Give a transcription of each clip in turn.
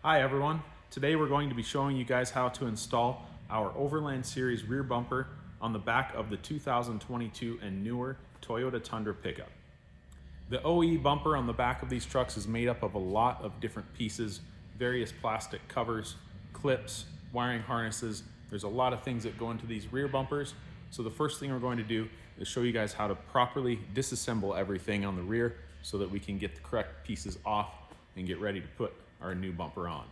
Hi everyone, today we're going to be showing you guys how to install our Overland Series rear bumper on the back of the 2022 and newer Toyota Tundra pickup. The OE bumper on the back of these trucks is made up of a lot of different pieces, various plastic covers, clips, wiring harnesses. There's a lot of things that go into these rear bumpers. So the first thing we're going to do is show you guys how to properly disassemble everything on the rear so that we can get the correct pieces off and get ready to put our new bumper on.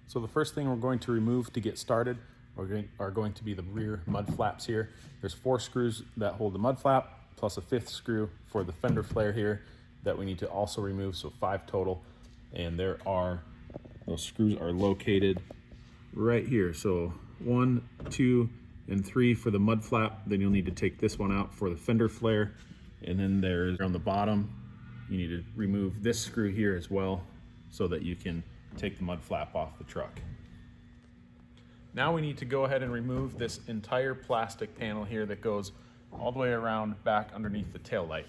So the first thing we're going to remove to get started are going to be the rear mud flaps here. There's 4 screws that hold the mud flap, plus a 5th screw for the fender flare here that we need to also remove, so 5 total. And those screws are located right here. So 1, 2, and 3 for the mud flap. Then you'll need to take this one out for the fender flare. And then there's on the bottom, you need to remove this screw here as well, so that you can take the mud flap off the truck. Now we need to go ahead and remove this entire plastic panel here that goes all the way around back underneath the tail light.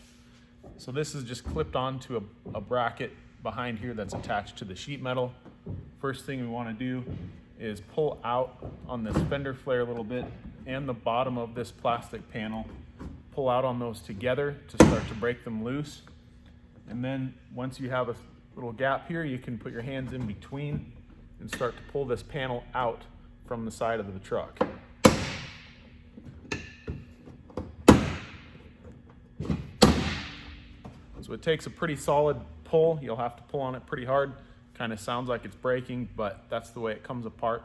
So this is just clipped onto a bracket behind here that's attached to the sheet metal. First thing we want to do is pull out on this fender flare a little bit and the bottom of this plastic panel. Pull out on those together to start to break them loose. And then once you have a little gap here, you can put your hands in between and start to pull this panel out from the side of the truck. So it takes a pretty solid pull. You'll have to pull on it pretty hard. Kind of sounds like it's breaking, but that's the way it comes apart.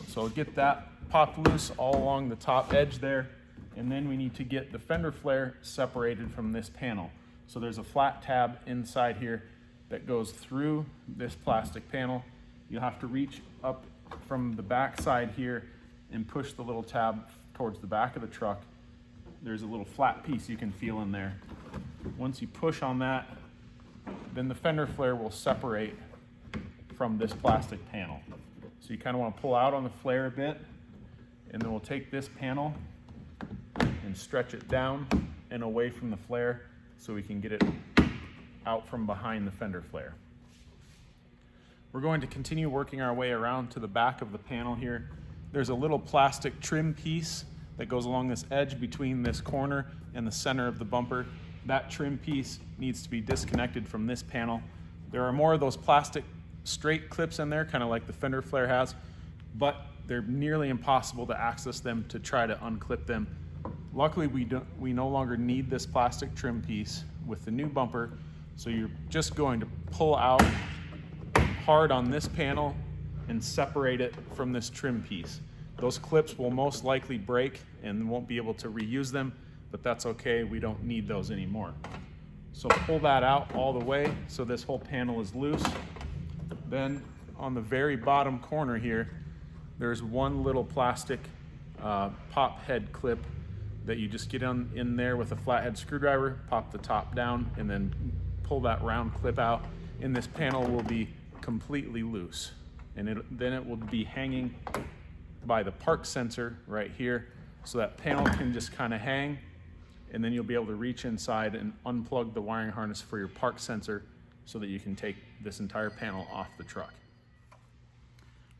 So get that popped loose all along the top edge there. And then we need to get the fender flare separated from this panel. So there's a flat tab inside here that goes through this plastic panel. You'll have to reach up from the back side here and push the little tab towards the back of the truck. There's a little flat piece you can feel in there. Once you push on that, then the fender flare will separate from this plastic panel. So you kind of want to pull out on the flare a bit, and then we'll take this panel and stretch it down and away from the flare so we can get it out from behind the fender flare. We're going to continue working our way around to the back of the panel here. There's a little plastic trim piece that goes along this edge between this corner and the center of the bumper. That trim piece needs to be disconnected from this panel. There are more of those plastic straight clips in there, kind of like the fender flare has, but they're nearly impossible to access them to try to unclip them. Luckily, we no longer need this plastic trim piece with the new bumper, so you're just going to pull out hard on this panel and separate it from this trim piece. Those clips will most likely break and won't be able to reuse them, but that's okay, we don't need those anymore. So pull that out all the way so this whole panel is loose. Then on the very bottom corner here, there's one little plastic pop head clip that you just get in there with a flathead screwdriver, pop the top down, and then pull that round clip out, and this panel will be completely loose. And then it will be hanging by the park sensor right here, so that panel can just kind of hang, and then you'll be able to reach inside and unplug the wiring harness for your park sensor so that you can take this entire panel off the truck.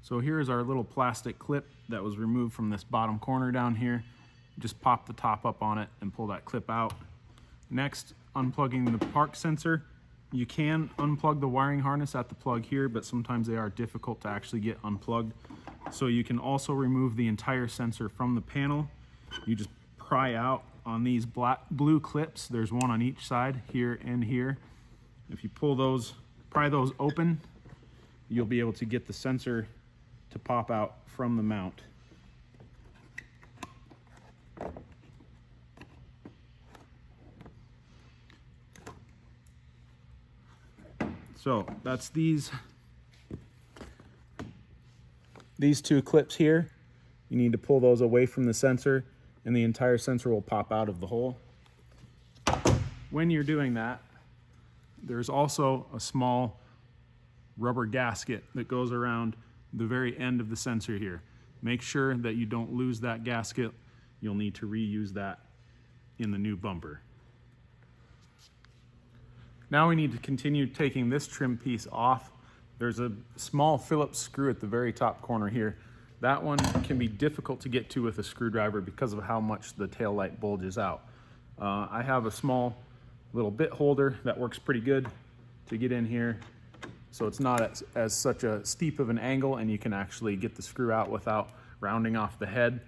So here's our little plastic clip that was removed from this bottom corner down here. Just pop the top up on it and pull that clip out. Next, unplugging the park sensor. You can unplug the wiring harness at the plug here, but sometimes they are difficult to actually get unplugged. So you can also remove the entire sensor from the panel. You just pry out on these blue clips. There's one on each side, here and here. If you pry those open, you'll be able to get the sensor to pop out from the mount. So that's these 2 clips here. You need to pull those away from the sensor and the entire sensor will pop out of the hole. When you're doing that, there's also a small rubber gasket that goes around the very end of the sensor here. Make sure that you don't lose that gasket. You'll need to reuse that in the new bumper. Now we need to continue taking this trim piece off There's a small Phillips screw at the very top corner here. That one can be difficult to get to with a screwdriver because of how much the tail light bulges out. I have a small little bit holder that works pretty good to get in here, so it's not as such a steep of an angle, and you can actually get the screw out without rounding off the head.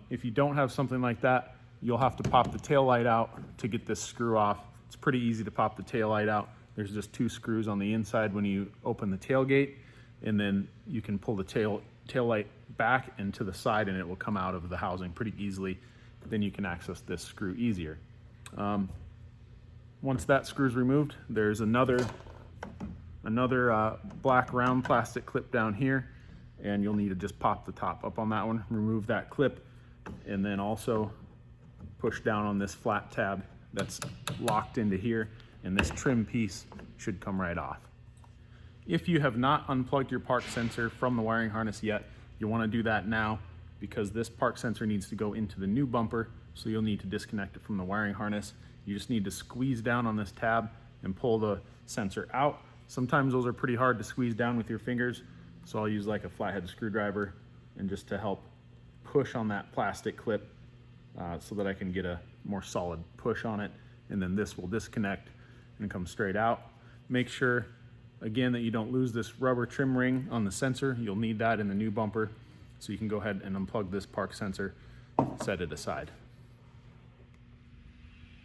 If you don't have something like that, you'll have to pop the tail light out to get this screw off. It's pretty easy to pop the tail light out. There's just 2 screws on the inside when you open the tailgate, and then you can pull the tail light back and to the side, and it will come out of the housing pretty easily. Then you can access this screw easier. Once that screw is removed, there's another black round plastic clip down here, and you'll need to just pop the top up on that one, remove that clip, and then also push down on this flat tab that's locked into here, and this trim piece should come right off. If you have not unplugged your park sensor from the wiring harness yet, you want to do that now, because this park sensor needs to go into the new bumper, so you'll need to disconnect it from the wiring harness. You just need to squeeze down on this tab and pull the sensor out. Sometimes those are pretty hard to squeeze down with your fingers, so I'll use like a flathead screwdriver and just to help push on that plastic clip so that I can get a more solid push on it, and then this will disconnect and come straight out. Make sure again that you don't lose this rubber trim ring on the sensor. You'll need that in the new bumper, so you can go ahead and unplug this park sensor, set it aside.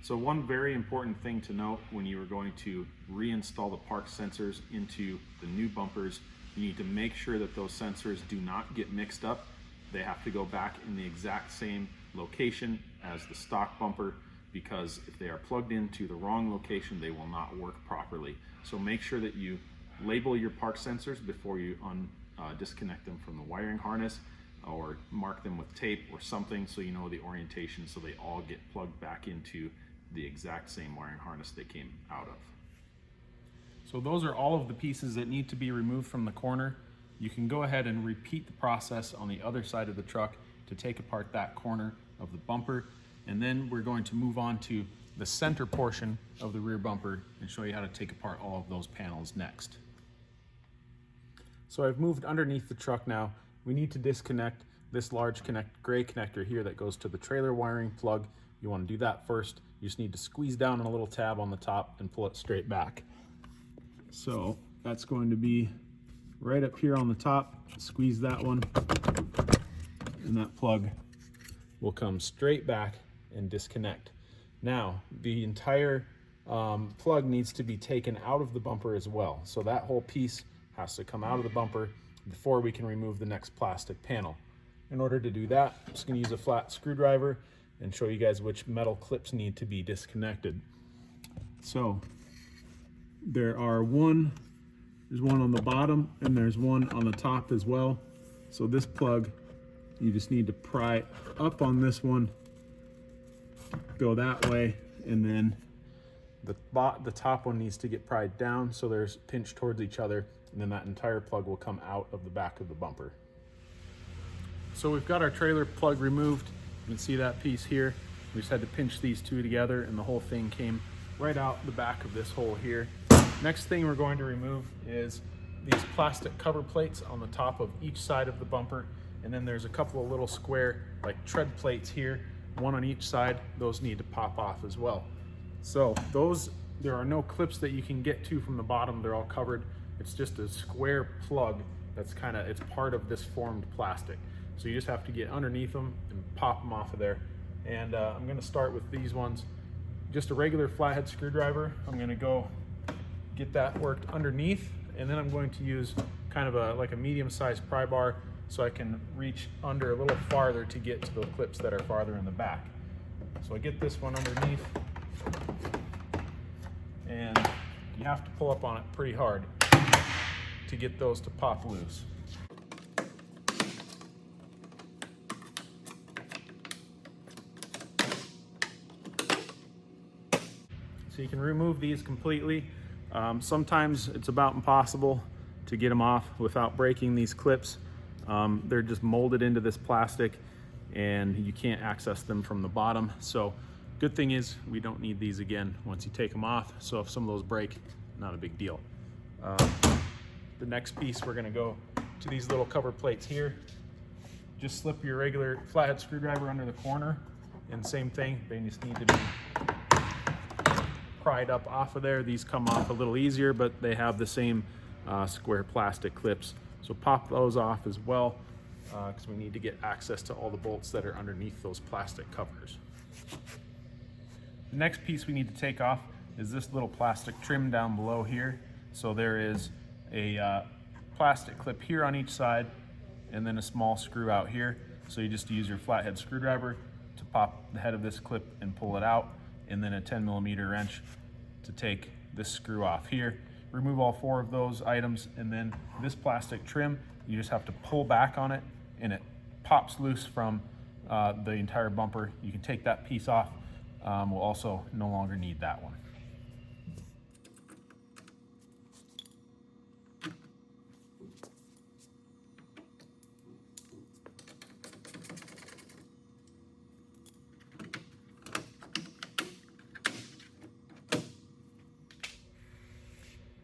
So one very important thing to note when you are going to reinstall the park sensors into the new bumpers, you need to make sure that those sensors do not get mixed up. They have to go back in the exact same location as the stock bumper, because if they are plugged into the wrong location, they will not work properly. So make sure that you label your park sensors before you disconnect them from the wiring harness, or mark them with tape or something so you know the orientation, so they all get plugged back into the exact same wiring harness they came out of. So those are all of the pieces that need to be removed from the corner. You can go ahead and repeat the process on the other side of the truck to take apart that corner of the bumper, and then we're going to move on to the center portion of the rear bumper and show you how to take apart all of those panels next. So I've moved underneath the truck now. We need to disconnect this large gray connector here that goes to the trailer wiring plug. You want to do that first. You just need to squeeze down on a little tab on the top and pull it straight back. So that's going to be right up here on the top. Squeeze that one, and that plug will come straight back and disconnect. Now, the entire plug needs to be taken out of the bumper as well. So that whole piece has to come out of the bumper before we can remove the next plastic panel. In order to do that, I'm just going to use a flat screwdriver and show you guys which metal clips need to be disconnected. So there's one on the bottom and there's one on the top as well. So this plug, you just need to pry up on this one, go that way, and then the top one needs to get pried down so there's pinched towards each other, and then that entire plug will come out of the back of the bumper. So we've got our trailer plug removed. You can see that piece here. We just had to pinch these two together, and the whole thing came right out the back of this hole here. Next thing we're going to remove is these plastic cover plates on the top of each side of the bumper, and then there's a couple of little square like tread plates here, one on each side. Those need to pop off as well. So there are no clips that you can get to from the bottom. They're all covered. It's just a square plug that's it's part of this formed plastic. So you just have to get underneath them and pop them off of there. And I'm going to start with these ones. Just a regular flathead screwdriver. I'm going to go get that worked underneath, and then I'm going to use kind of like a medium-sized pry bar so I can reach under a little farther to get to the clips that are farther in the back. So I get this one underneath, and you have to pull up on it pretty hard to get those to pop loose. So you can remove these completely. Sometimes it's about impossible to get them off without breaking these clips. They're just molded into this plastic and you can't access them from the bottom. So good thing is we don't need these again once you take them off. So if some of those break, not a big deal. The next piece, we're gonna go to these little cover plates here. Just slip your regular flathead screwdriver under the corner, and same thing, they just need to be pried up off of there. These come off a little easier, but they have the same square plastic clips. So pop those off as well, because we need to get access to all the bolts that are underneath those plastic covers. The next piece we need to take off is this little plastic trim down below here. So there is a plastic clip here on each side, and then a small screw out here. So you just use your flathead screwdriver to pop the head of this clip and pull it out, and then a 10mm wrench to take this screw off here. Remove all 4 of those items, and then this plastic trim, you just have to pull back on it and it pops loose from the entire bumper. You can take that piece off. We'll also no longer need that one.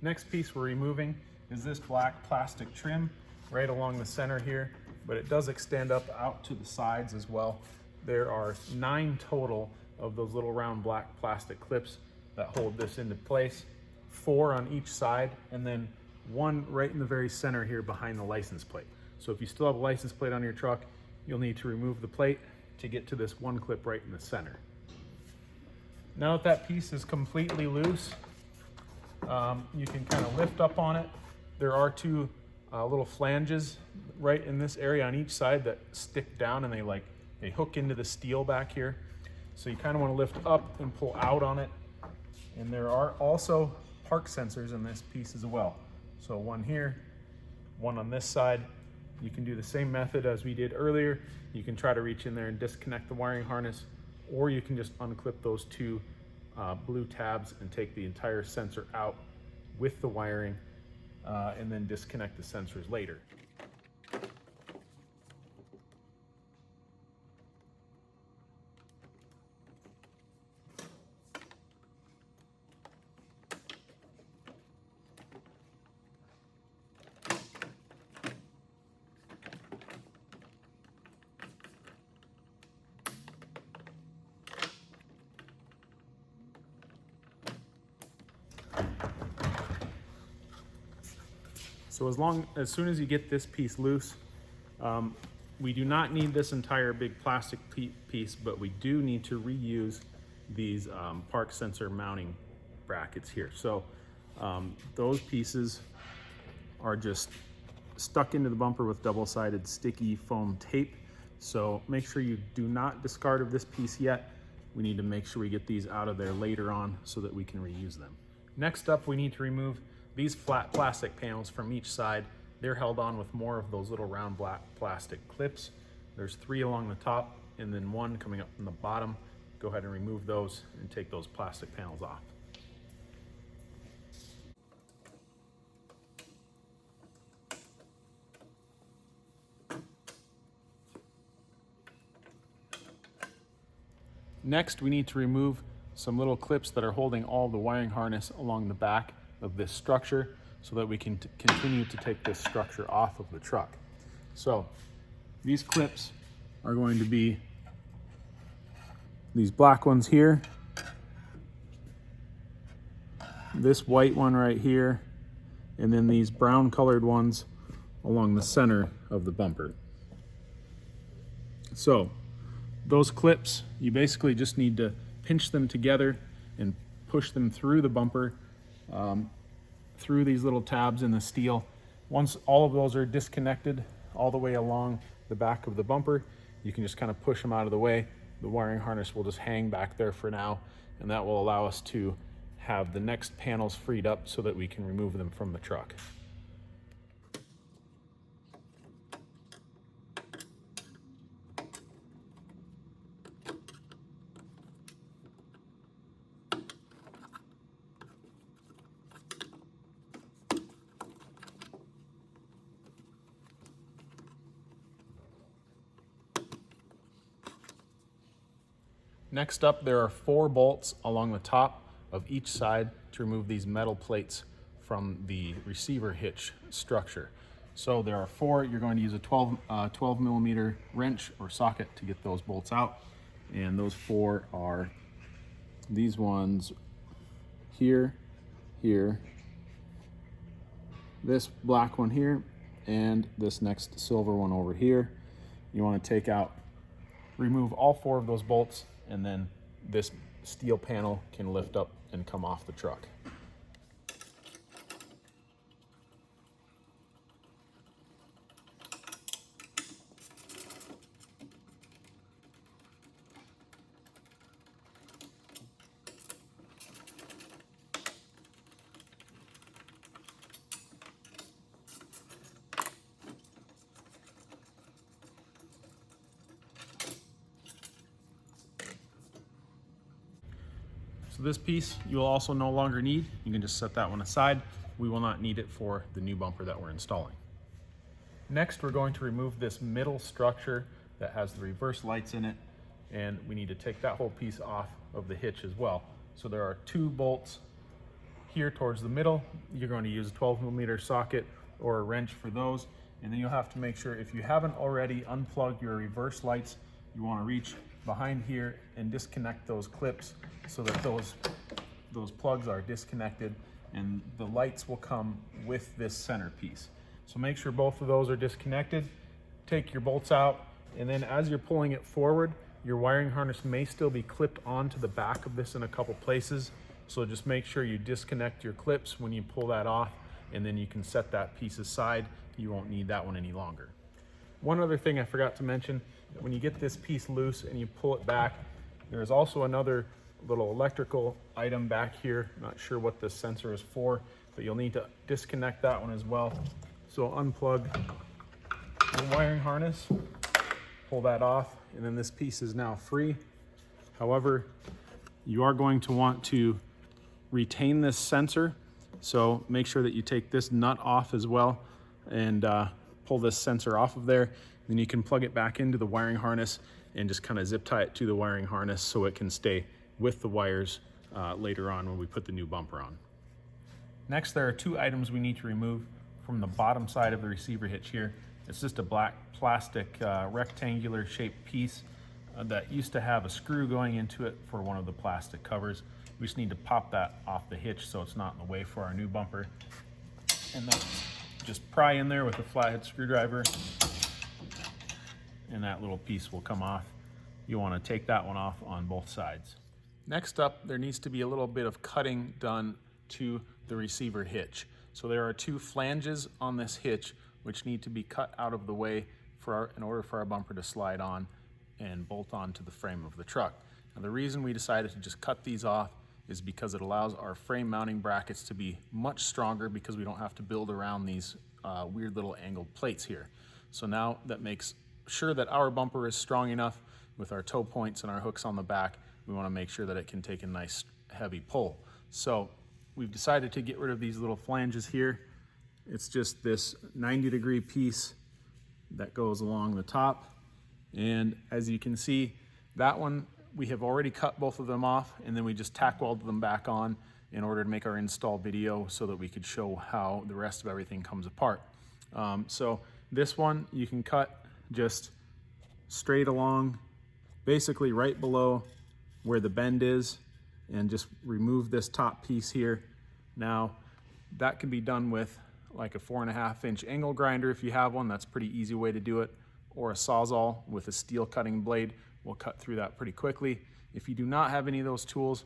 Next piece we're removing is this black plastic trim right along the center here, but it does extend up out to the sides as well. There are 9 total of those little round black plastic clips that hold this into place, 4 on each side, and then 1 right in the very center here behind the license plate. So if you still have a license plate on your truck, you'll need to remove the plate to get to this 1 clip right in the center. Now that that piece is completely loose, you can kind of lift up on it. There are 2 little flanges right in this area on each side that stick down, and they hook into the steel back here. So you kind of want to lift up and pull out on it. And there are also park sensors in this piece as well. So 1 here, 1 on this side. You can do the same method as we did earlier. You can try to reach in there and disconnect the wiring harness, or you can just unclip those 2 blue tabs and take the entire sensor out with the wiring, and then disconnect the sensors later. So as soon as you get this piece loose, we do not need this entire big plastic piece, but we do need to reuse these park sensor mounting brackets here. So those pieces are just stuck into the bumper with double-sided sticky foam tape. So make sure you do not discard of this piece yet. We need to make sure we get these out of there later on so that we can reuse them. Next up, we need to remove these flat plastic panels from each side. They're held on with more of those little round black plastic clips. There's 3 along the top and then 1 coming up from the bottom. Go ahead and remove those and take those plastic panels off. Next, we need to remove some little clips that are holding all the wiring harness along the back of this structure so that we can continue to take this structure off of the truck. So these clips are going to be these black ones here, this white one right here, and then these brown colored ones along the center of the bumper. So those clips, you basically just need to pinch them together and push them through the bumper, through these little tabs in the steel. Once all of those are disconnected all the way along the back of the bumper, you can just kind of push them out of the way. The wiring harness will just hang back there for now, and that will allow us to have the next panels freed up so that we can remove them from the truck. Next up, there are 4 bolts along the top of each side to remove these metal plates from the receiver hitch structure. So there are four. You're going to use a 12 millimeter wrench or socket to get those bolts out. And those four are these ones here, here, this black one here, and this next silver one over here. You want to remove all four of those bolts, and then this steel panel can lift up and come off the truck. So this piece you will also no longer need. You can just set that one aside. We will not need it for the new bumper that we're installing. Next, we're going to remove this middle structure that has the reverse lights in it, and we need to take that whole piece off of the hitch as well. So there are two bolts here towards the middle. You're going to use a 12 millimeter socket or a wrench for those, and then you'll have to make sure, if you haven't already unplugged your reverse lights, you want to reach behind here and disconnect those clips so that those plugs are disconnected, and the lights will come with this center piece. So make sure both of those are disconnected. Take your bolts out, and then as you're pulling it forward, your wiring harness may still be clipped onto the back of this in a couple places. So just make sure you disconnect your clips when you pull that off, and then you can set that piece aside. You won't need that one any longer. One other thing I forgot to mention, when you get this piece loose and you pull it back, there's also another little electrical item back here. Not sure what this sensor is for, but you'll need to disconnect that one as well. So unplug the wiring harness, pull that off, and then this piece is now free. However, you are going to want to retain this sensor, so make sure that you take this nut off as well and pull this sensor off of there. Then you can plug it back into the wiring harness and just kind of zip tie it to the wiring harness so it can stay with the wires later on when we put the new bumper on. Next, there are two items we need to remove from the bottom side of the receiver hitch here. It's just a black plastic rectangular shaped piece that used to have a screw going into it for one of the plastic covers. We just need to pop that off the hitch so it's not in the way for our new bumper. And then just pry in there with a flathead screwdriver, and that little piece will come off. You want to take that one off on both sides. Next up, there needs to be a little bit of cutting done to the receiver hitch. So there are two flanges on this hitch which need to be cut out of the way in order for our bumper to slide on and bolt onto the frame of the truck. Now, the reason we decided to just cut these off is because it allows our frame mounting brackets to be much stronger, because we don't have to build around these weird little angled plates here. So now that makes sure that our bumper is strong enough with our toe points and our hooks on the back. We want to make sure that it can take a nice heavy pull. So we've decided to get rid of these little flanges here. It's just this 90-degree piece that goes along the top. And as you can see, that one, we have already cut both of them off, and then we just tack welded them back on in order to make our install video so that we could show how the rest of everything comes apart. So this one you can cut just straight along, basically right below where the bend is, and just remove this top piece here. Now that can be done with like a 4.5-inch angle grinder if you have one. That's a pretty easy way to do it, or a Sawzall with a steel cutting blade will cut through that pretty quickly. If you do not have any of those tools,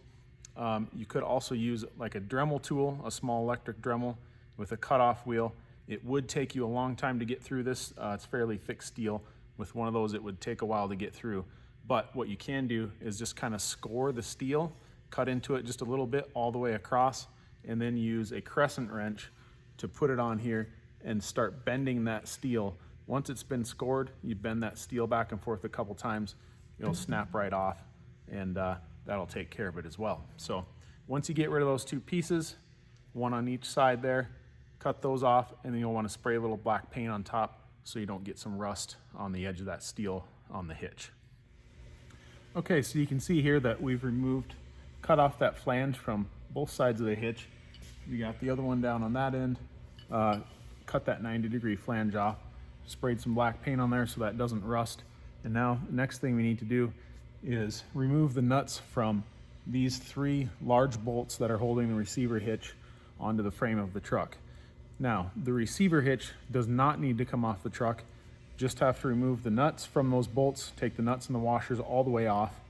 you could also use like a Dremel tool, a small electric Dremel with a cutoff wheel. It would take you a long time to get through this. It's fairly thick steel. With one of those, it would take a while to get through. But what you can do is just kind of score the steel, cut into it just a little bit all the way across, and then use a crescent wrench to put it on here and start bending that steel. Once it's been scored, you bend that steel back and forth a couple times, it'll snap right off, and that'll take care of it as well. So once you get rid of those two pieces, one on each side there, cut those off, and then you'll want to spray a little black paint on top so you don't get some rust on the edge of that steel on the hitch. Okay, so you can see here that we've cut off that flange from both sides of the hitch. You got the other one down on that end. Cut that 90-degree flange off. Sprayed some black paint on there so that doesn't rust. And now the next thing we need to do is remove the nuts from these 3 large bolts that are holding the receiver hitch onto the frame of the truck. Now, the receiver hitch does not need to come off the truck. Just have to remove the nuts from those bolts, take the nuts and the washers all the way off,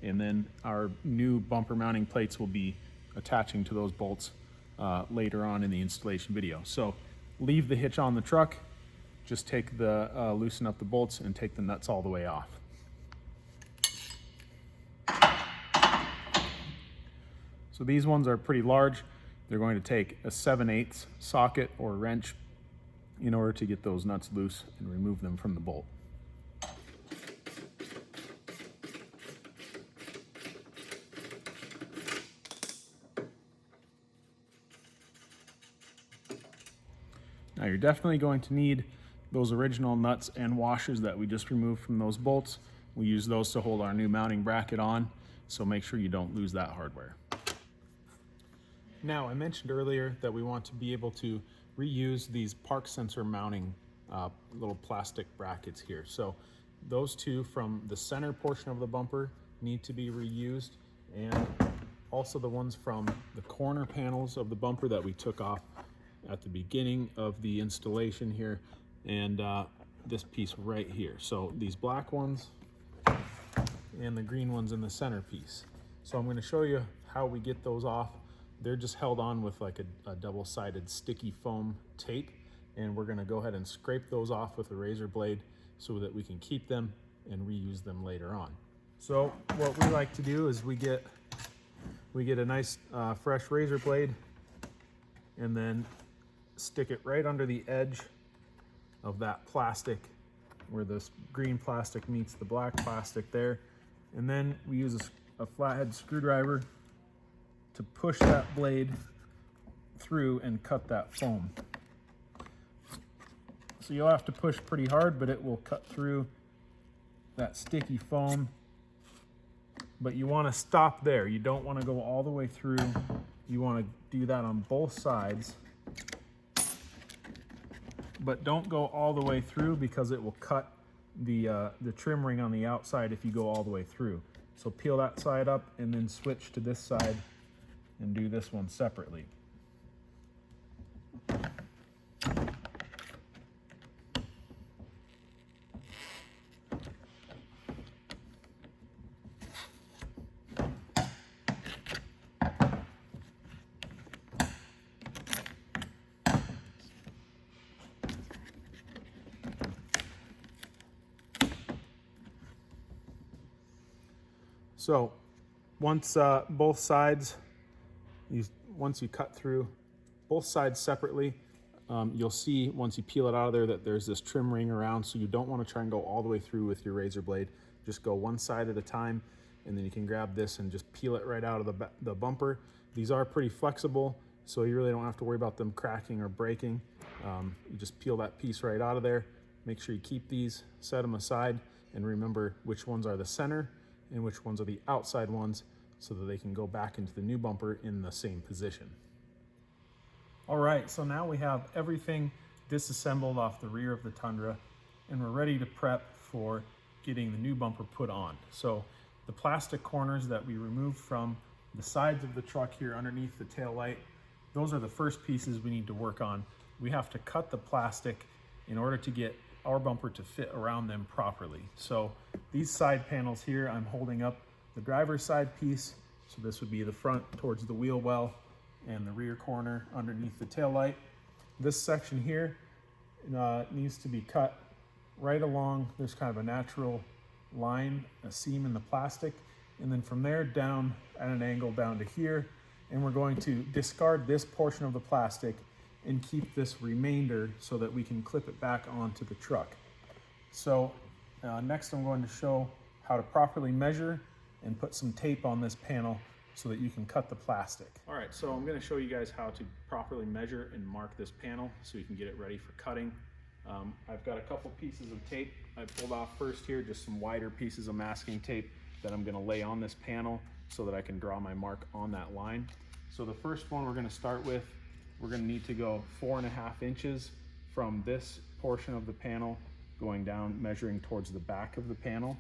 and then our new bumper mounting plates will be attaching to those bolts later on in the installation video. So leave the hitch on the truck, just take the loosen up the bolts and take the nuts all the way off. So these ones are pretty large. They're going to take a 7/8 socket or wrench in order to get those nuts loose and remove them from the bolt. Now you're definitely going to need those original nuts and washers that we just removed from those bolts. We use those to hold our new mounting bracket on, so make sure you don't lose that hardware. Now, I mentioned earlier that we want to be able to reuse these park sensor mounting little plastic brackets here. So those 2 from the center portion of the bumper need to be reused, and also the ones from the corner panels of the bumper that we took off at the beginning of the installation here, and this piece right here. So these black ones and the green ones in the center piece. So I'm going to show you how we get those off. They're just held on with like a double-sided sticky foam tape, and we're going to go ahead and scrape those off with a razor blade so that we can keep them and reuse them later on. So what we like to do is we get a nice fresh razor blade and then stick it right under the edge of that plastic where this green plastic meets the black plastic there, and then we use a flathead screwdriver to push that blade through and cut that foam. So you'll have to push pretty hard, but it will cut through that sticky foam. But you want to stop there. You don't want to go all the way through. You want to do that on both sides. But don't go all the way through because it will cut the trim ring on the outside if you go all the way through. So peel that side up and then switch to this side and do this one separately. So once both sides, once you cut through both sides separately, you'll see once you peel it out of there that there's this trim ring around, so you don't want to try and go all the way through with your razor blade. Just go one side at a time, and then you can grab this and just peel it right out of the bumper. These are pretty flexible, so you really don't have to worry about them cracking or breaking. You just peel that piece right out of there. Make sure you keep these, set them aside, and remember which ones are the center and which ones are the outside ones so that they can go back into the new bumper in the same position. All right, so now we have everything disassembled off the rear of the Tundra, and we're ready to prep for getting the new bumper put on. So the plastic corners that we removed from the sides of the truck here underneath the tail light, those are the first pieces we need to work on. We have to cut the plastic in order to get our bumper to fit around them properly. So these side panels here, I'm holding up the driver's side piece. So this would be the front towards the wheel well and the rear corner underneath the tail light. This section here needs to be cut right along. There's kind of a natural line, a seam in the plastic, and then from there down at an angle down to here. And we're going to discard this portion of the plastic and keep this remainder so that we can clip it back onto the truck. So next I'm going to show how to properly measure and put some tape on this panel so that you can cut the plastic. All right, so I'm going to show you guys how to properly measure and mark this panel so you can get it ready for cutting. I've got a couple pieces of tape I pulled off first here, just some wider pieces of masking tape that I'm going to lay on this panel so that I can draw my mark on that line. So the first one we're going to start with we're going to need to go 4.5 inches from this portion of the panel going down, measuring towards the back of the panel.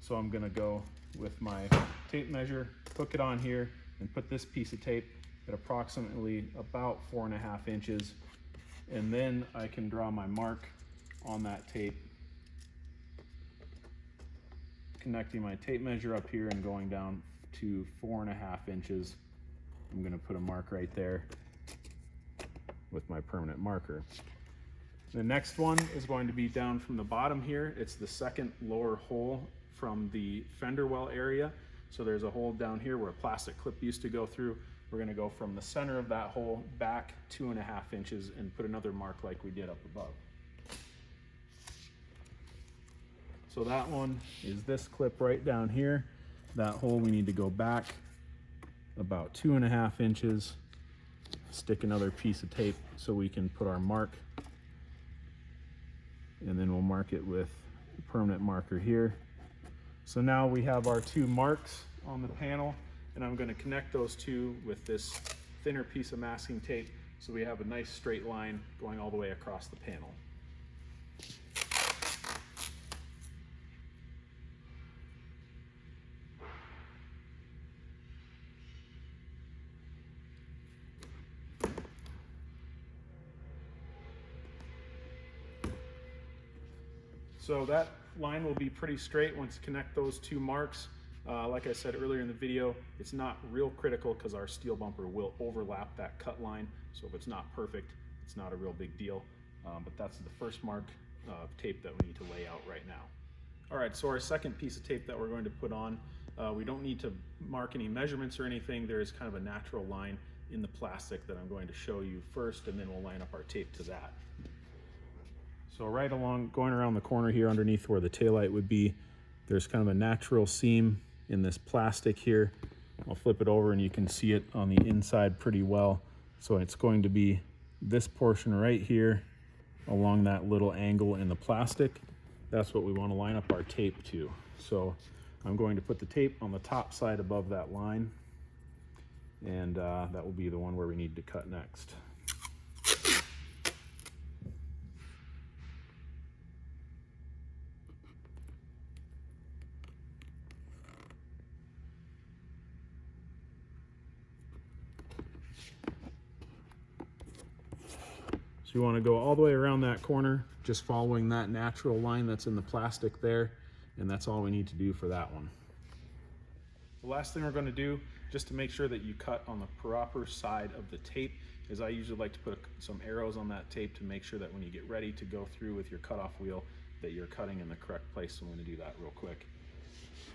So I'm going to go with my tape measure, hook it on here, and put this piece of tape at approximately about 4.5 inches. And then I can draw my mark on that tape, connecting my tape measure up here and going down to 4.5 inches. I'm going to put a mark right there with my permanent marker. The next one is going to be down from the bottom here. It's the second lower hole from the fender well area. So there's a hole down here where a plastic clip used to go through. We're going to go from the center of that hole back 2.5 inches and put another mark like we did up above. So that one is this clip right down here. That hole we need to go back about 2.5 inches. Stick another piece of tape so we can put our mark, and then we'll mark it with a permanent marker here. So now we have our two marks on the panel, and I'm going to connect those two with this thinner piece of masking tape so we have a nice straight line going all the way across the panel. So that line will be pretty straight once you connect those two marks. Like I said earlier in the video, it's not real critical because our steel bumper will overlap that cut line. So if it's not perfect, it's not a real big deal. But that's the first mark of tape that we need to lay out right now. All right, so our second piece of tape that we're going to put on, we don't need to mark any measurements or anything. There is kind of a natural line in the plastic that I'm going to show you first, and then we'll line up our tape to that. So right along, going around the corner here underneath where the taillight would be, there's kind of a natural seam in this plastic here. I'll flip it over and you can see it on the inside pretty well. So it's going to be this portion right here along that little angle in the plastic. That's what we want to line up our tape to. So I'm going to put the tape on the top side above that line, and that will be the one where we need to cut next. You want to go all the way around that corner, just following that natural line that's in the plastic there, and that's all we need to do for that one. The last thing we're going to do, just to make sure that you cut on the proper side of the tape, is I usually like to put some arrows on that tape to make sure that when you get ready to go through with your cutoff wheel, that you're cutting in the correct place. So I'm going to do that real quick.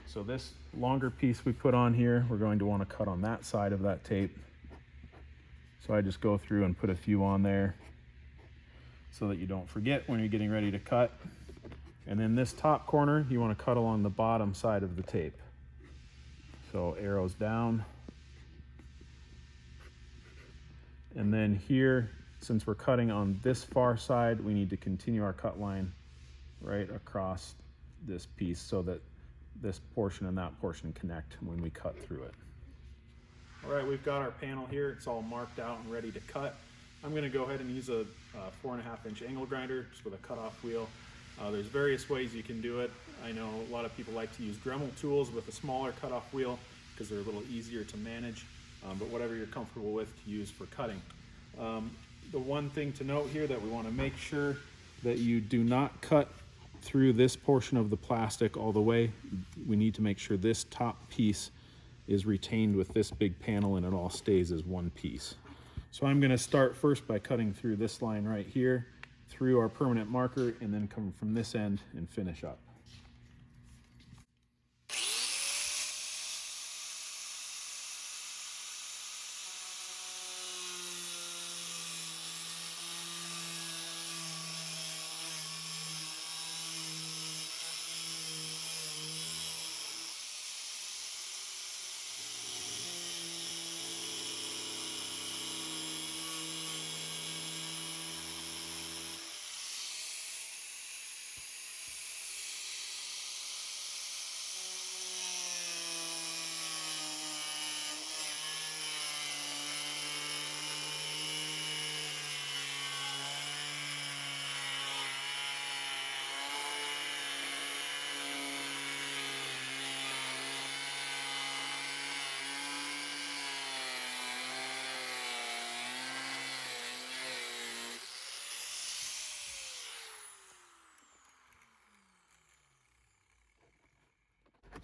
So this longer piece we put on here, we're going to want to cut on that side of that tape. So I just go through and put a few on there, so that you don't forget when you're getting ready to cut. And then this top corner, you want to cut along the bottom side of the tape. So arrows down. And then here, since we're cutting on this far side, we need to continue our cut line right across this piece so that this portion and that portion connect when we cut through it. All right, we've got our panel here. It's all marked out and ready to cut. I'm going to go ahead and use a 4.5 inch angle grinder just with a cutoff wheel. There's various ways you can do it. I know a lot of people like to use Dremel tools with a smaller cutoff wheel because they're a little easier to manage, but whatever you're comfortable with to use for cutting. The one thing to note here that we want to make sure that you do not cut through this portion of the plastic all the way. We need to make sure this top piece is retained with this big panel and it all stays as one piece. So I'm going to start first by cutting through this line right here, through our permanent marker, and then come from this end and finish up.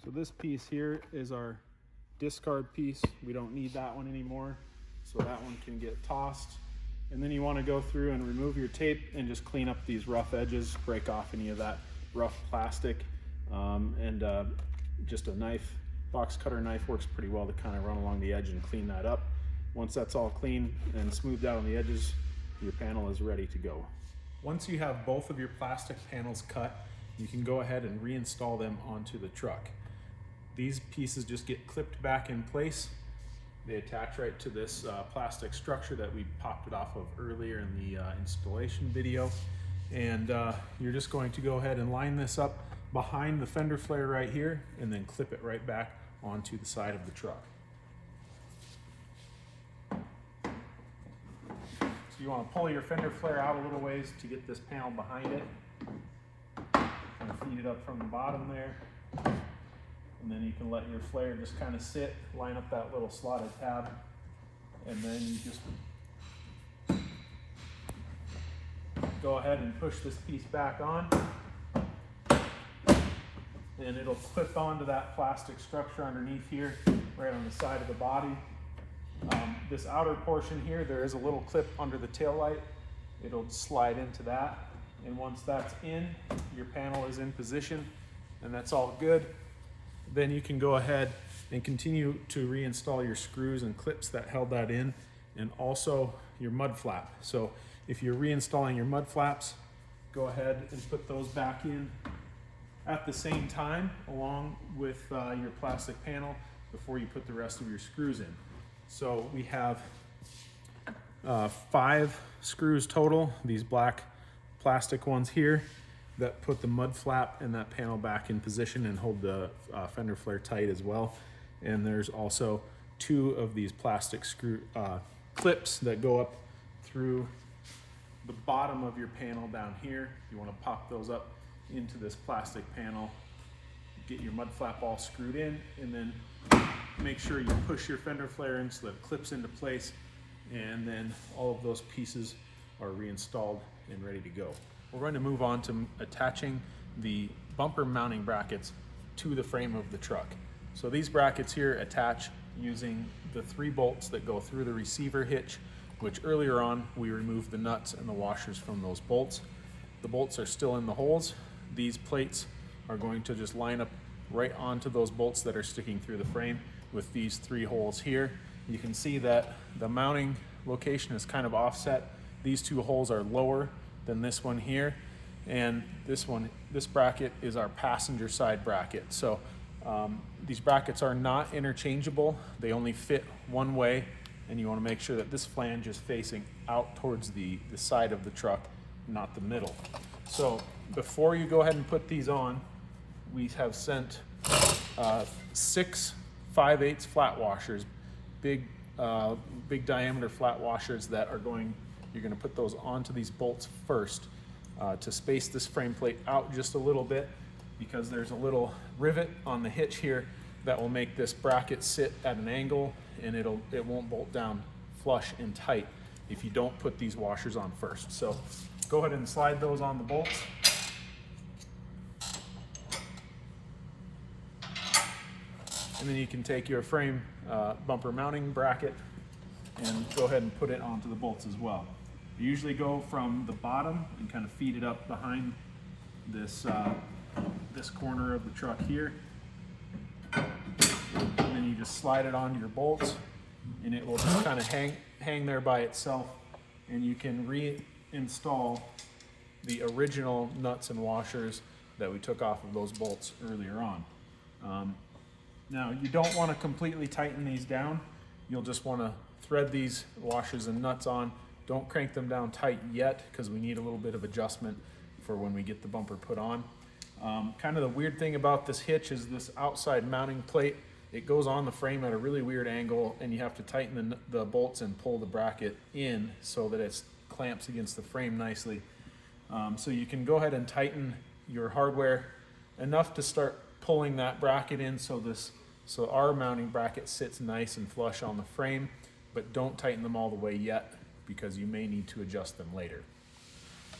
So this piece here is our discard piece. We don't need that one anymore, so that one can get tossed. And then you want to go through and remove your tape and just clean up these rough edges, break off any of that rough plastic, just a knife, box cutter knife works pretty well to kind of run along the edge and clean that up. Once that's all clean and smoothed out on the edges, your panel is ready to go. Once you have both of your plastic panels cut, you can go ahead and reinstall them onto the truck. These pieces just get clipped back in place. They attach right to this plastic structure that we popped it off of earlier in the installation video. And you're just going to go ahead and line this up behind the fender flare right here and then clip it right back onto the side of the truck. So you want to pull your fender flare out a little ways to get this panel behind it. Kind of feed it up from the bottom there. And then you can let your flare just kind of sit, line up that little slotted tab, and then you just go ahead and push this piece back on, and it'll clip onto that plastic structure underneath here, right on the side of the body. This outer portion here, there is a little clip under the tail light. It'll slide into that, and once that's in, your panel is in position, and that's all good. Then you can go ahead and continue to reinstall your screws and clips that held that in, and also your mud flap. So if you're reinstalling your mud flaps, go ahead and put those back in at the same time along with your plastic panel before you put the rest of your screws in. So we have 5 screws total, these black plastic ones here, that put the mud flap and that panel back in position and hold the fender flare tight as well. And there's also 2 of these plastic screw clips that go up through the bottom of your panel down here. You want to pop those up into this plastic panel, get your mud flap all screwed in, and then make sure you push your fender flare in so that it clips into place, and then all of those pieces are reinstalled and ready to go. We're going to move on to attaching the bumper mounting brackets to the frame of the truck. So these brackets here attach using the 3 bolts that go through the receiver hitch, which earlier on we removed the nuts and the washers from those bolts. The bolts are still in the holes. These plates are going to just line up right onto those bolts that are sticking through the frame with these 3 holes here. You can see that the mounting location is kind of offset. These 2 holes are lower than this one here, and this bracket is our passenger side bracket. So these brackets are not interchangeable. They only fit one way, and you want to make sure that this flange is facing out towards the side of the truck, not the middle. So before you go ahead and put these on, we have sent 6 5/8 flat washers, big diameter flat washers that are you're going to put those onto these bolts first to space this frame plate out just a little bit, because there's a little rivet on the hitch here that will make this bracket sit at an angle, and it won't bolt down flush and tight if you don't put these washers on first. So go ahead and slide those on the bolts. And then you can take your frame bumper mounting bracket and go ahead and put it onto the bolts as well. You usually go from the bottom and kind of feed it up behind this this corner of the truck here. And then you just slide it onto your bolts, and it will just kind of hang there by itself, and you can reinstall the original nuts and washers that we took off of those bolts earlier on. Now, you don't want to completely tighten these down. You'll just want to thread these washers and nuts on. Don't crank them down tight yet, because we need a little bit of adjustment for when we get the bumper put on. Kind of the weird thing about this hitch is this outside mounting plate. It goes on the frame at a really weird angle, and you have to tighten the bolts and pull the bracket in so that it clamps against the frame nicely. So you can go ahead and tighten your hardware enough to start pulling that bracket in so our mounting bracket sits nice and flush on the frame, but don't tighten them all the way yet, because you may need to adjust them later.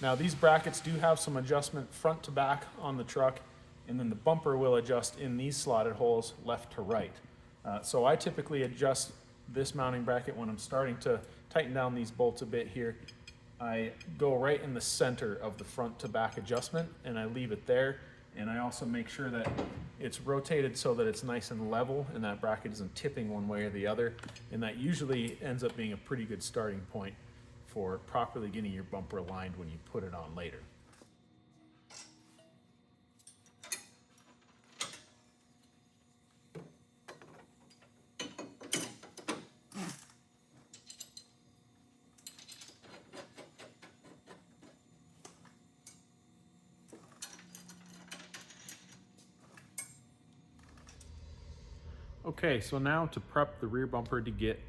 Now, these brackets do have some adjustment front to back on the truck, and then the bumper will adjust in these slotted holes left to right. So I typically adjust this mounting bracket when I'm starting to tighten down these bolts a bit here. I go right in the center of the front to back adjustment and I leave it there. And I also make sure that it's rotated so that it's nice and level and that bracket isn't tipping one way or the other. And that usually ends up being a pretty good starting point for properly getting your bumper aligned when you put it on later. Okay, so now to prep the rear bumper to get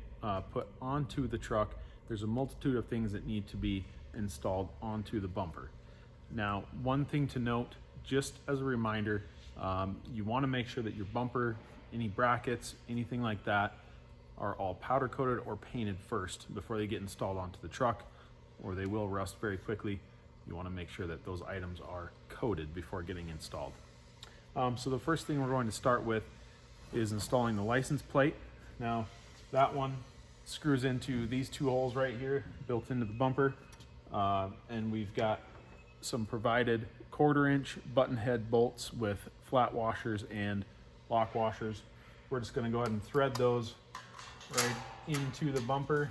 put onto the truck, there's a multitude of things that need to be installed onto the bumper. Now, one thing to note, just as a reminder, you want to make sure that your bumper, any brackets, anything like that, are all powder coated or painted first before they get installed onto the truck, or they will rust very quickly. You want to make sure that those items are coated before getting installed. So the first thing we're going to start with is installing the license plate. Now that one screws into these two holes right here built into the bumper, and we've got some provided 1/4-inch button head bolts with flat washers and lock washers. We're just going to go ahead and thread those right into the bumper.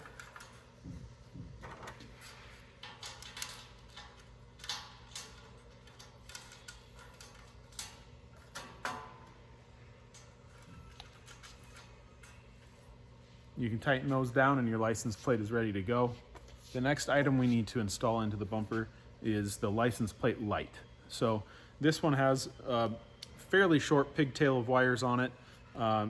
You can tighten those down and your license plate is ready to go. The next item we need to install into the bumper is the license plate light. So this one has a fairly short pigtail of wires on it.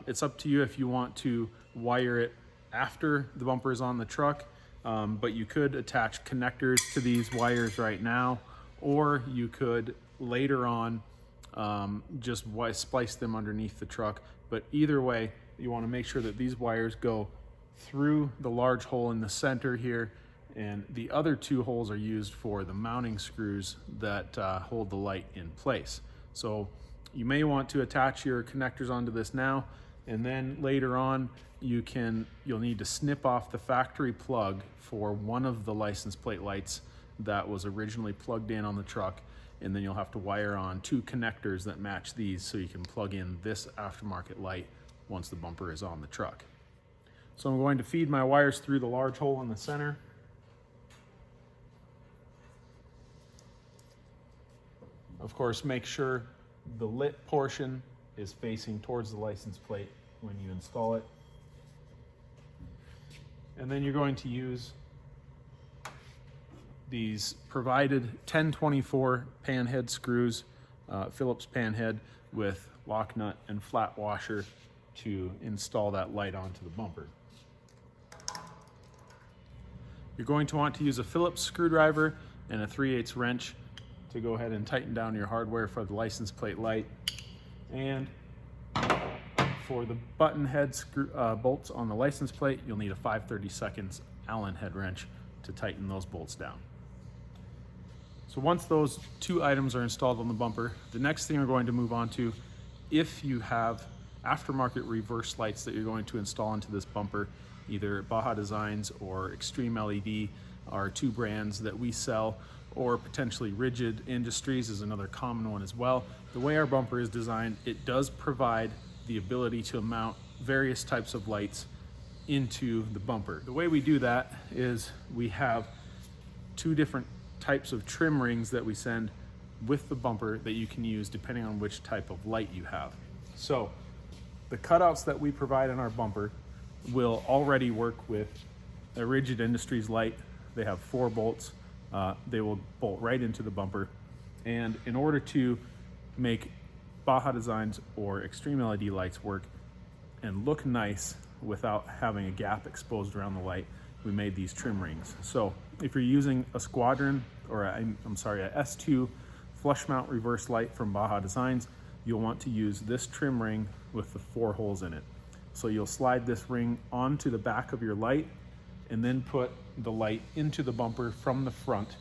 It's up to you if you want to wire it after the bumper is on the truck, but you could attach connectors to these wires right now, or you could later on just splice them underneath the truck. But either way, you want to make sure that these wires go through the large hole in the center here, and the other two holes are used for the mounting screws that hold the light in place. So you may want to attach your connectors onto this now, and then later on you'll need to snip off the factory plug for one of the license plate lights that was originally plugged in on the truck, and then you'll have to wire on two connectors that match these so you can plug in this aftermarket light once the bumper is on the truck. So I'm going to feed my wires through the large hole in the center. Of course, make sure the lit portion is facing towards the license plate when you install it. And then you're going to use these provided 1024 pan head screws, Phillips pan head with lock nut and flat washer to install that light onto the bumper. You're going to want to use a Phillips screwdriver and a 3/8 wrench to go ahead and tighten down your hardware for the license plate light. And for the button head bolts on the license plate, you'll need a 5/32 Allen head wrench to tighten those bolts down. So once those two items are installed on the bumper, the next thing we're going to move on to, if you have aftermarket reverse lights that you're going to install into this bumper, either Baja Designs or Extreme LED are two brands that we sell, or potentially Rigid Industries is another common one as well. The way our bumper is designed, it does provide the ability to mount various types of lights into the bumper. The way we do that is we have two different types of trim rings that we send with the bumper that you can use depending on which type of light you have. So the cutouts that we provide in our bumper will already work with a Rigid Industries light. They have 4 bolts. They will bolt right into the bumper. And in order to make Baja Designs or Extreme LED lights work and look nice without having a gap exposed around the light, we made these trim rings. So if you're using a Squadron, or a S2 flush mount reverse light from Baja Designs, you'll want to use this trim ring with the 4 holes in it. So you'll slide this ring onto the back of your light and then put the light into the bumper from the front,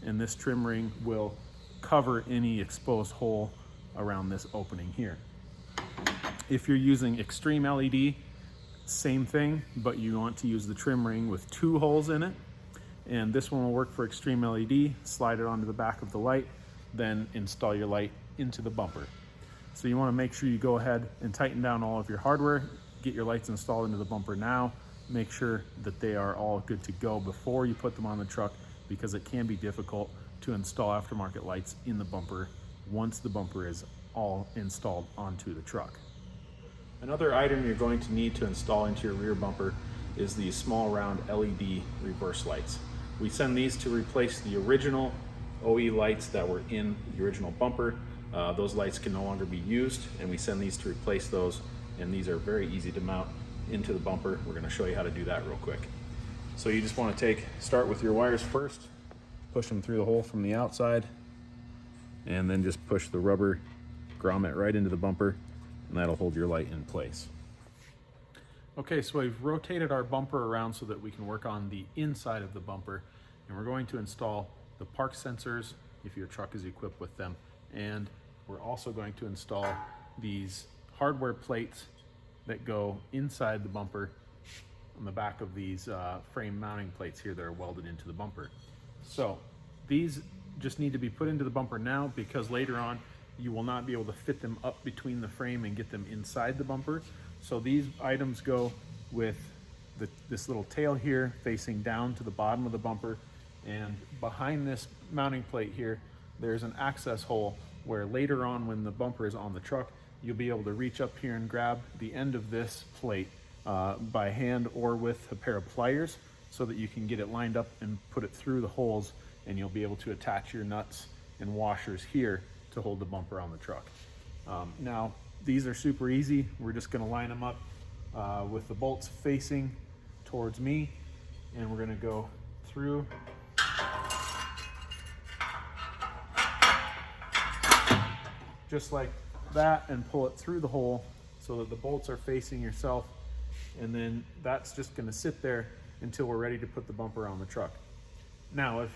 and this trim ring will cover any exposed hole around this opening here. If you're using extreme LED, same thing, but you want to use the trim ring with 2 holes in it. And this one will work for extreme LED. Slide it onto the back of the light, then install your light into the bumper. So you want to make sure you go ahead and tighten down all of your hardware, get your lights installed into the bumper now, make sure that they are all good to go before you put them on the truck, because it can be difficult to install aftermarket lights in the bumper once the bumper is all installed onto the truck. Another item you're going to need to install into your rear bumper is these small round LED reverse lights. We send these to replace the original OE lights that were in the original bumper. Those lights can no longer be used, and we send these to replace those, and these are very easy to mount into the bumper. We're going to show you how to do that real quick. So you just want to start with your wires first, push them through the hole from the outside, and then just push the rubber grommet right into the bumper, and that'll hold your light in place. Okay, so we've rotated our bumper around so that we can work on the inside of the bumper, and we're going to install the park sensors if your truck is equipped with them, and we're also going to install these hardware plates that go inside the bumper on the back of these frame mounting plates here that are welded into the bumper. So these just need to be put into the bumper now, because later on you will not be able to fit them up between the frame and get them inside the bumper. So these items go with this little tail here facing down to the bottom of the bumper, and behind this mounting plate here there's an access hole where later on, when the bumper is on the truck, you'll be able to reach up here and grab the end of this plate by hand or with a pair of pliers, so that you can get it lined up and put it through the holes, and you'll be able to attach your nuts and washers here to hold the bumper on the truck. Now, these are super easy. We're just going to line them up with the bolts facing towards me, and we're going to go through just like that and pull it through the hole so that the bolts are facing yourself, and then that's just going to sit there until we're ready to put the bumper on the truck. Now,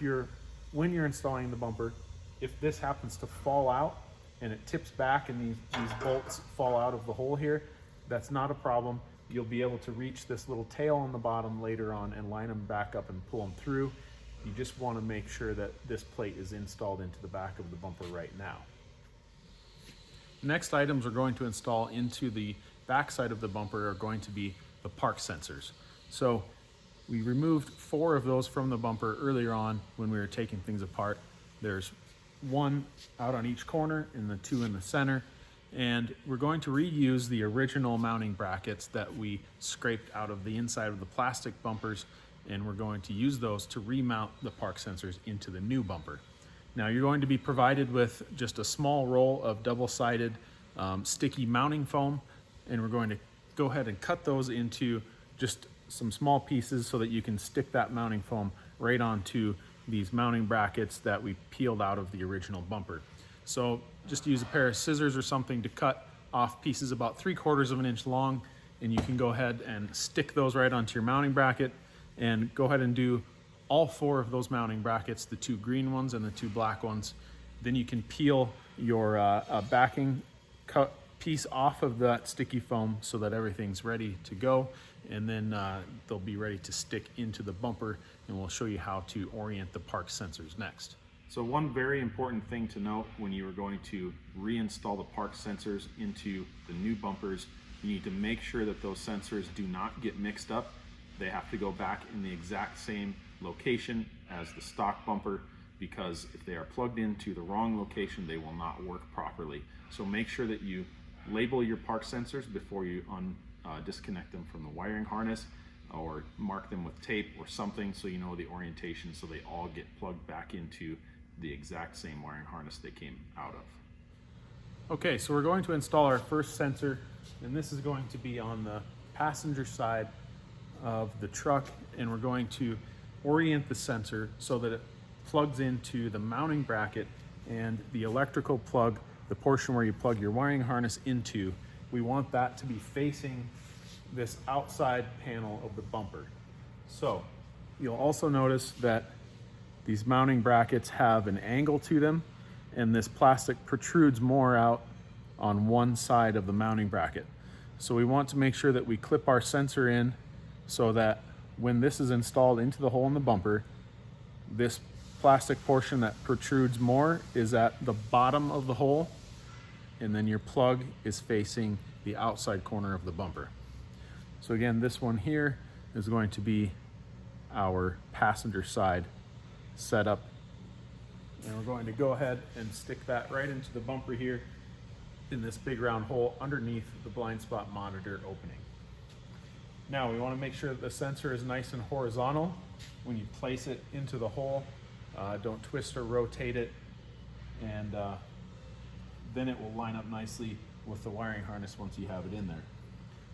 when you're installing the bumper, if this happens to fall out and it tips back and these bolts fall out of the hole here, that's not a problem. You'll be able to reach this little tail on the bottom later on and line them back up and pull them through. You just want to make sure that this plate is installed into the back of the bumper right now. Next items we're going to install into the back side of the bumper are going to be the park sensors. So we removed 4 of those from the bumper earlier on when we were taking things apart. There's 1 out on each corner and the 2 in the center. And we're going to reuse the original mounting brackets that we scraped out of the inside of the plastic bumpers, and we're going to use those to remount the park sensors into the new bumper. Now, you're going to be provided with just a small roll of double-sided sticky mounting foam, and we're going to go ahead and cut those into just some small pieces so that you can stick that mounting foam right onto these mounting brackets that we peeled out of the original bumper. So just use a pair of scissors or something to cut off pieces about 3/4 of an inch long, and you can go ahead and stick those right onto your mounting bracket, and go ahead and do all 4 of those mounting brackets, the 2 green ones and the 2 black ones. Then you can peel your backing cut piece off of that sticky foam so that everything's ready to go, and then they'll be ready to stick into the bumper, and we'll show you how to orient the park sensors next. So one very important thing to note when you are going to reinstall the park sensors into the new bumpers, you need to make sure that those sensors do not get mixed up. They have to go back in the exact same location as the stock bumper, because if they are plugged into the wrong location, they will not work properly. So make sure that you label your park sensors before you disconnect them from the wiring harness, or mark them with tape or something so you know the orientation, so they all get plugged back into the exact same wiring harness they came out of. Okay, so we're going to install our first sensor, and this is going to be on the passenger side of the truck, and we're going to orient the sensor so that it plugs into the mounting bracket, and the electrical plug, the portion where you plug your wiring harness into, we want that to be facing this outside panel of the bumper. So you'll also notice that these mounting brackets have an angle to them, and this plastic protrudes more out on one side of the mounting bracket. So we want to make sure that we clip our sensor in so that when this is installed into the hole in the bumper, this plastic portion that protrudes more is at the bottom of the hole, and then your plug is facing the outside corner of the bumper. So again, this one here is going to be our passenger side setup. And we're going to go ahead and stick that right into the bumper here in this big round hole underneath the blind spot monitor opening. Now we want to make sure that the sensor is nice and horizontal when you place it into the hole. Don't twist or rotate it, and then it will line up nicely with the wiring harness once you have it in there.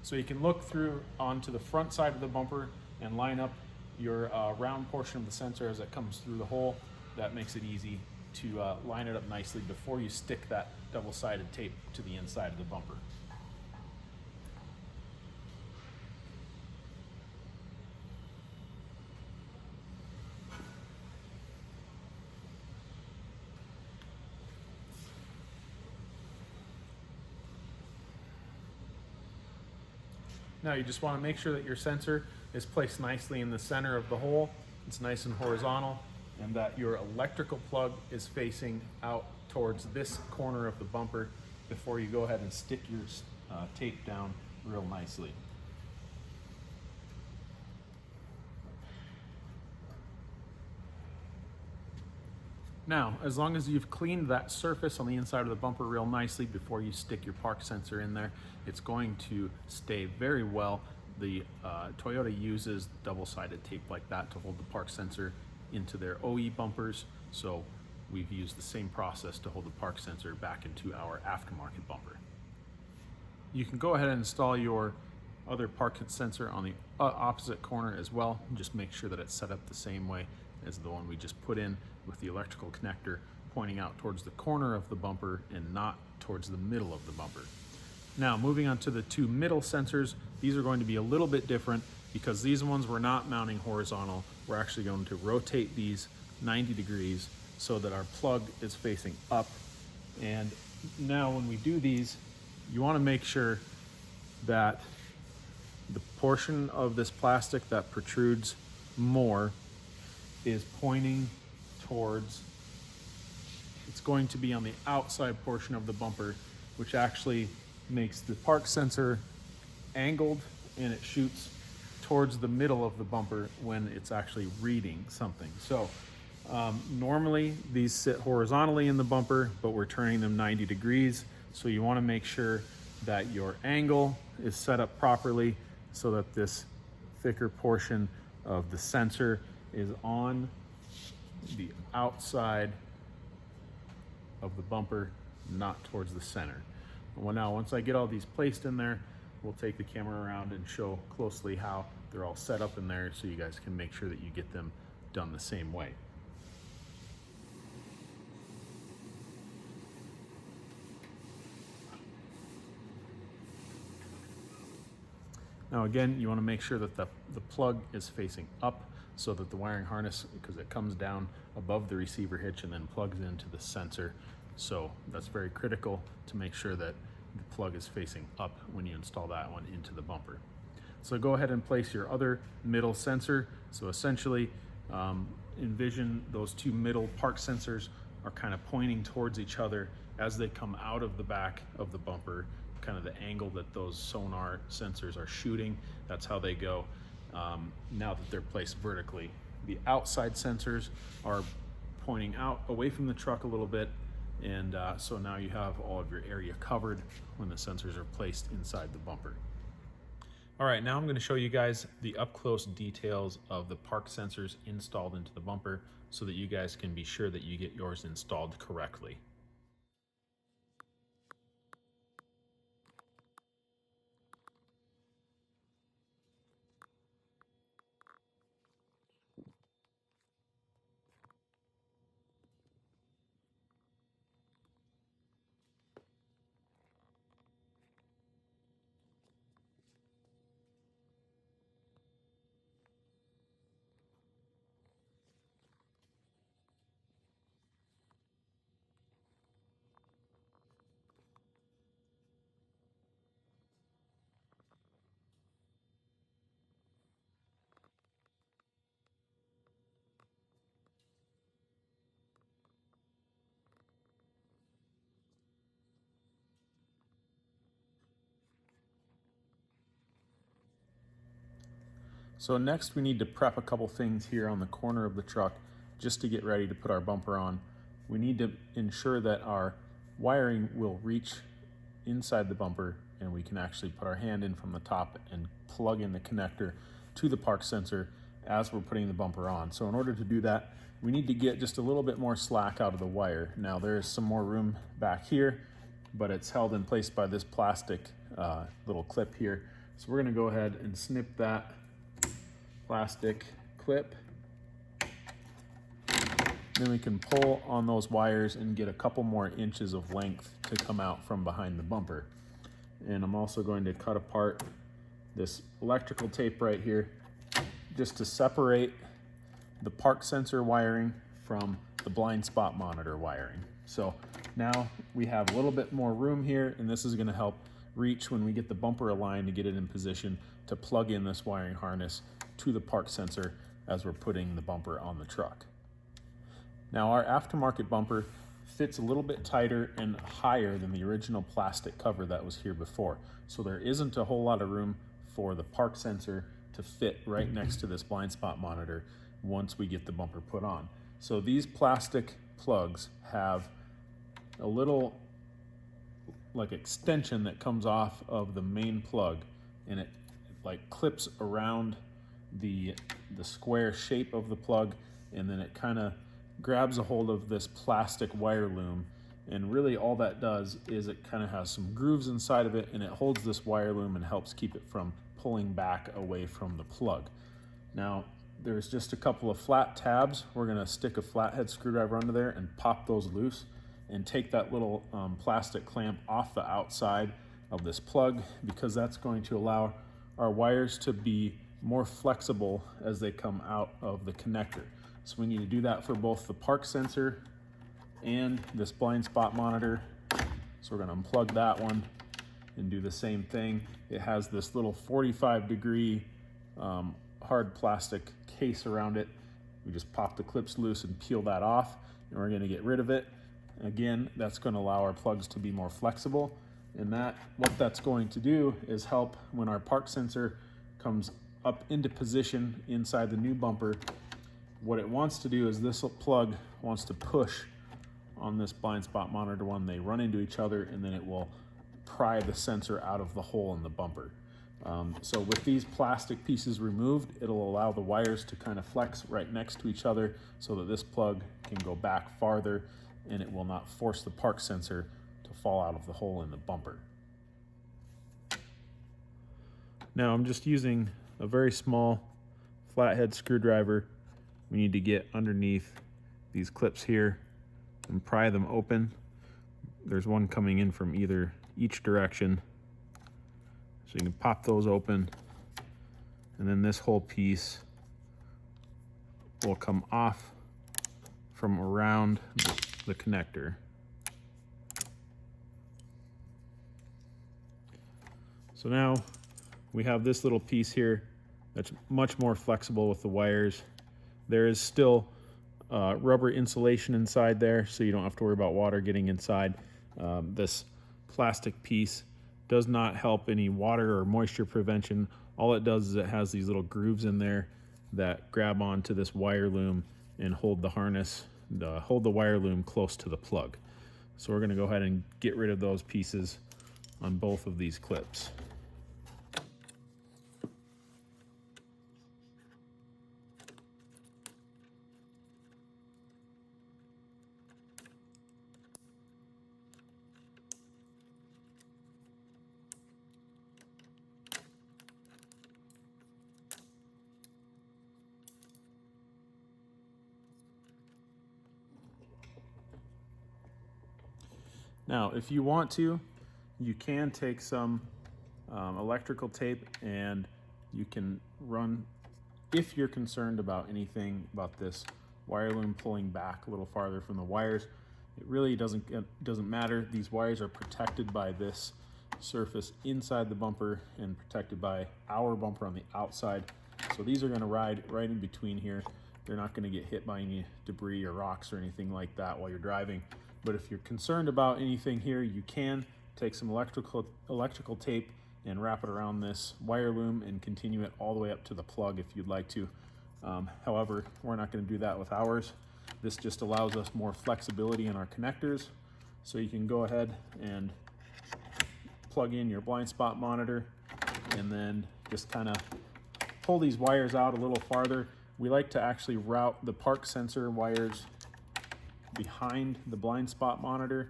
So you can look through onto the front side of the bumper and line up your round portion of the sensor as it comes through the hole. That makes it easy to line it up nicely before you stick that double-sided tape to the inside of the bumper. Now you just want to make sure that your sensor is placed nicely in the center of the hole. It's nice and horizontal, and that your electrical plug is facing out towards this corner of the bumper before you go ahead and stick your tape down real nicely. Now, as long as you've cleaned that surface on the inside of the bumper real nicely before you stick your park sensor in there, it's going to stay very well. The Toyota uses double-sided tape like that to hold the park sensor into their OE bumpers, so we've used the same process to hold the park sensor back into our aftermarket bumper. You can go ahead and install your other park sensor on the opposite corner as well. Just make sure that it's set up the same way as the one we just put in, with the electrical connector pointing out towards the corner of the bumper and not towards the middle of the bumper. Now, moving on to the two middle sensors, these are going to be a little bit different because these ones we're not mounting horizontal. We're actually going to rotate these 90 degrees so that our plug is facing up. And now when we do these, you want to make sure that the portion of this plastic that protrudes more is pointing towards, it's going to be on the outside portion of the bumper, which actually makes the park sensor angled, and it shoots towards the middle of the bumper when it's actually reading something. So normally these sit horizontally in the bumper, but we're turning them 90 degrees. So you want to make sure that your angle is set up properly so that this thicker portion of the sensor is on the outside of the bumper, not towards the center. Well, now once I get all these placed in there, we'll take the camera around and show closely how they're all set up in there so you guys can make sure that you get them done the same way. Now again, you want to make sure that the plug is facing up so that the wiring harness, because it comes down above the receiver hitch and then plugs into the sensor. So that's very critical to make sure that the plug is facing up when you install that one into the bumper. So go ahead and place your other middle sensor. So essentially, envision those two middle park sensors are kind of pointing towards each other as they come out of the back of the bumper, kind of the angle that those sonar sensors are shooting. That's how they go now that they're placed vertically. The outside sensors are pointing out away from the truck a little bit, and so now you have all of your area covered when the sensors are placed inside the bumper. All right, now I'm going to show you guys the up-close details of the park sensors installed into the bumper so that you guys can be sure that you get yours installed correctly. So next we need to prep a couple things here on the corner of the truck just to get ready to put our bumper on. We need to ensure that our wiring will reach inside the bumper and we can actually put our hand in from the top and plug in the connector to the park sensor as we're putting the bumper on. So in order to do that, we need to get just a little bit more slack out of the wire. Now there is some more room back here, but it's held in place by this plastic little clip here. So we're gonna go ahead and snip that plastic clip. Then we can pull on those wires and get a couple more inches of length to come out from behind the bumper. And I'm also going to cut apart this electrical tape right here just to separate the park sensor wiring from the blind spot monitor wiring. So now we have a little bit more room here, and this is going to help reach when we get the bumper aligned to get it in position to plug in this wiring harness to the park sensor as we're putting the bumper on the truck. Now our aftermarket bumper fits a little bit tighter and higher than the original plastic cover that was here before. So there isn't a whole lot of room for the park sensor to fit right next to this blind spot monitor once we get the bumper put on. So these plastic plugs have a little like extension that comes off of the main plug, and it like clips around the square shape of the plug, and then it kind of grabs a hold of this plastic wire loom, and really all that does is it kind of has some grooves inside of it, and it holds this wire loom and helps keep it from pulling back away from the plug. Now there's just a couple of flat tabs. We're going to stick a flathead screwdriver under there and pop those loose and take that little plastic clamp off the outside of this plug, because that's going to allow our wires to be more flexible as they come out of the connector. So we need to do that for both the park sensor and this blind spot monitor. So we're going to unplug that one and do the same thing. It has this little 45-degree hard plastic case around it. We just pop the clips loose and peel that off, and we're going to get rid of it. Again, that's going to allow our plugs to be more flexible, and what that's going to do is help when our park sensor comes up into position inside the new bumper. What it wants to do is this plug wants to push on this blind spot monitor when they run into each other, and then it will pry the sensor out of the hole in the bumper. So with these plastic pieces removed, it'll allow the wires to kind of flex right next to each other so that this plug can go back farther, and it will not force the park sensor to fall out of the hole in the bumper. Now I'm just using a very small flathead screwdriver. We need to get underneath these clips here and pry them open. There's one coming in from each direction. So you can pop those open, and then this whole piece will come off from around the connector. So now we have this little piece here that's much more flexible with the wires. There is still rubber insulation inside there, so you don't have to worry about water getting inside. This plastic piece does not help any water or moisture prevention. All it does is it has these little grooves in there that grab onto this wire loom and hold the harness, hold the wire loom close to the plug. So we're going to go ahead and get rid of those pieces on both of these clips. Now, if you want to, you can take some electrical tape, and you can run, if you're concerned about anything about this wire loom pulling back a little farther from the wires, it really doesn't matter. These wires are protected by this surface inside the bumper and protected by our bumper on the outside. So these are going to ride right in between here. They're not going to get hit by any debris or rocks or anything like that while you're driving. But if you're concerned about anything here, you can take some electrical tape and wrap it around this wire loom and continue it all the way up to the plug if you'd like to. However, we're not going to do that with ours. This just allows us more flexibility in our connectors. So you can go ahead and plug in your blind spot monitor and then just kind of pull these wires out a little farther. We like to actually route the park sensor wires behind the blind spot monitor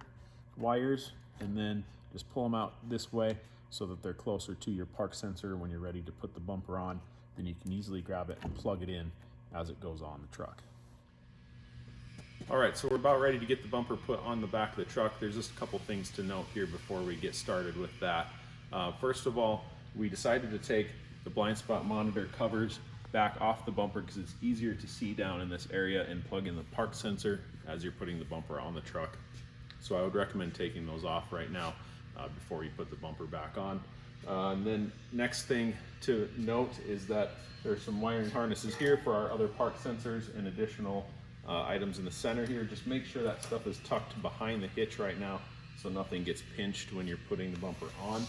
wires and then just pull them out this way so that they're closer to your park sensor when you're ready to put the bumper on. Then you can easily grab it and plug it in as it goes on the truck. All right, so we're about ready to get the bumper put on the back of the truck. There's just a couple things to note here before we get started with that. First of all, we decided to take the blind spot monitor covers back off the bumper because it's easier to see down in this area and plug in the park sensor as you're putting the bumper on the truck. So I would recommend taking those off right now before you put the bumper back on. And then next thing to note is that there's some wiring harnesses here for our other park sensors and additional items in the center here. Just make sure that stuff is tucked behind the hitch right now so nothing gets pinched when you're putting the bumper on.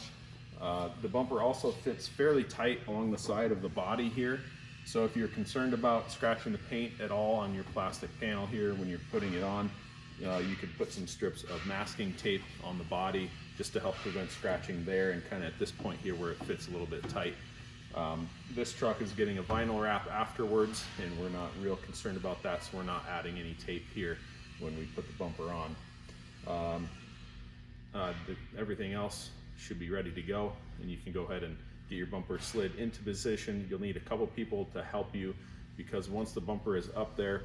The bumper also fits fairly tight along the side of the body here. So if you're concerned about scratching the paint at all on your plastic panel here when you're putting it on, you could put some strips of masking tape on the body just to help prevent scratching there and kind of at this point here where it fits a little bit tight. This truck is getting a vinyl wrap afterwards and we're not real concerned about that, so we're not adding any tape here when we put the bumper on. Everything else should be ready to go and you can go ahead and get your bumper slid into position. You'll need a couple people to help you because once the bumper is up there,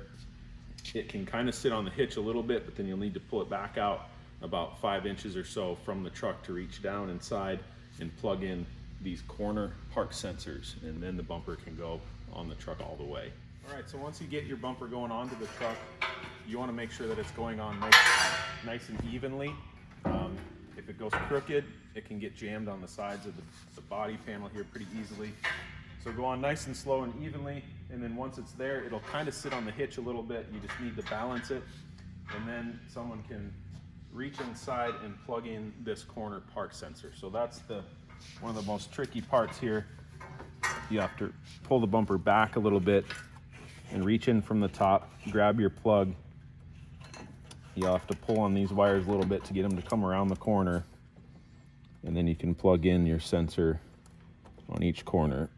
it can kind of sit on the hitch a little bit, but then you'll need to pull it back out about 5 inches or so from the truck to reach down inside and plug in these corner park sensors, and then the bumper can go on the truck all the way. All right, so once you get your bumper going onto the truck, you want to make sure that it's going on nice and evenly. If it goes crooked, it can get jammed on the sides of the body panel here pretty easily. So go on nice and slow and evenly, and then once it's there, it'll kind of sit on the hitch a little bit. You just need to balance it, and then someone can reach inside and plug in this corner park sensor. So that's one of the most tricky parts here. You have to pull the bumper back a little bit and reach in from the top, grab your plug. You'll have to pull on these wires a little bit to get them to come around the corner, and then you can plug in your sensor on each corner.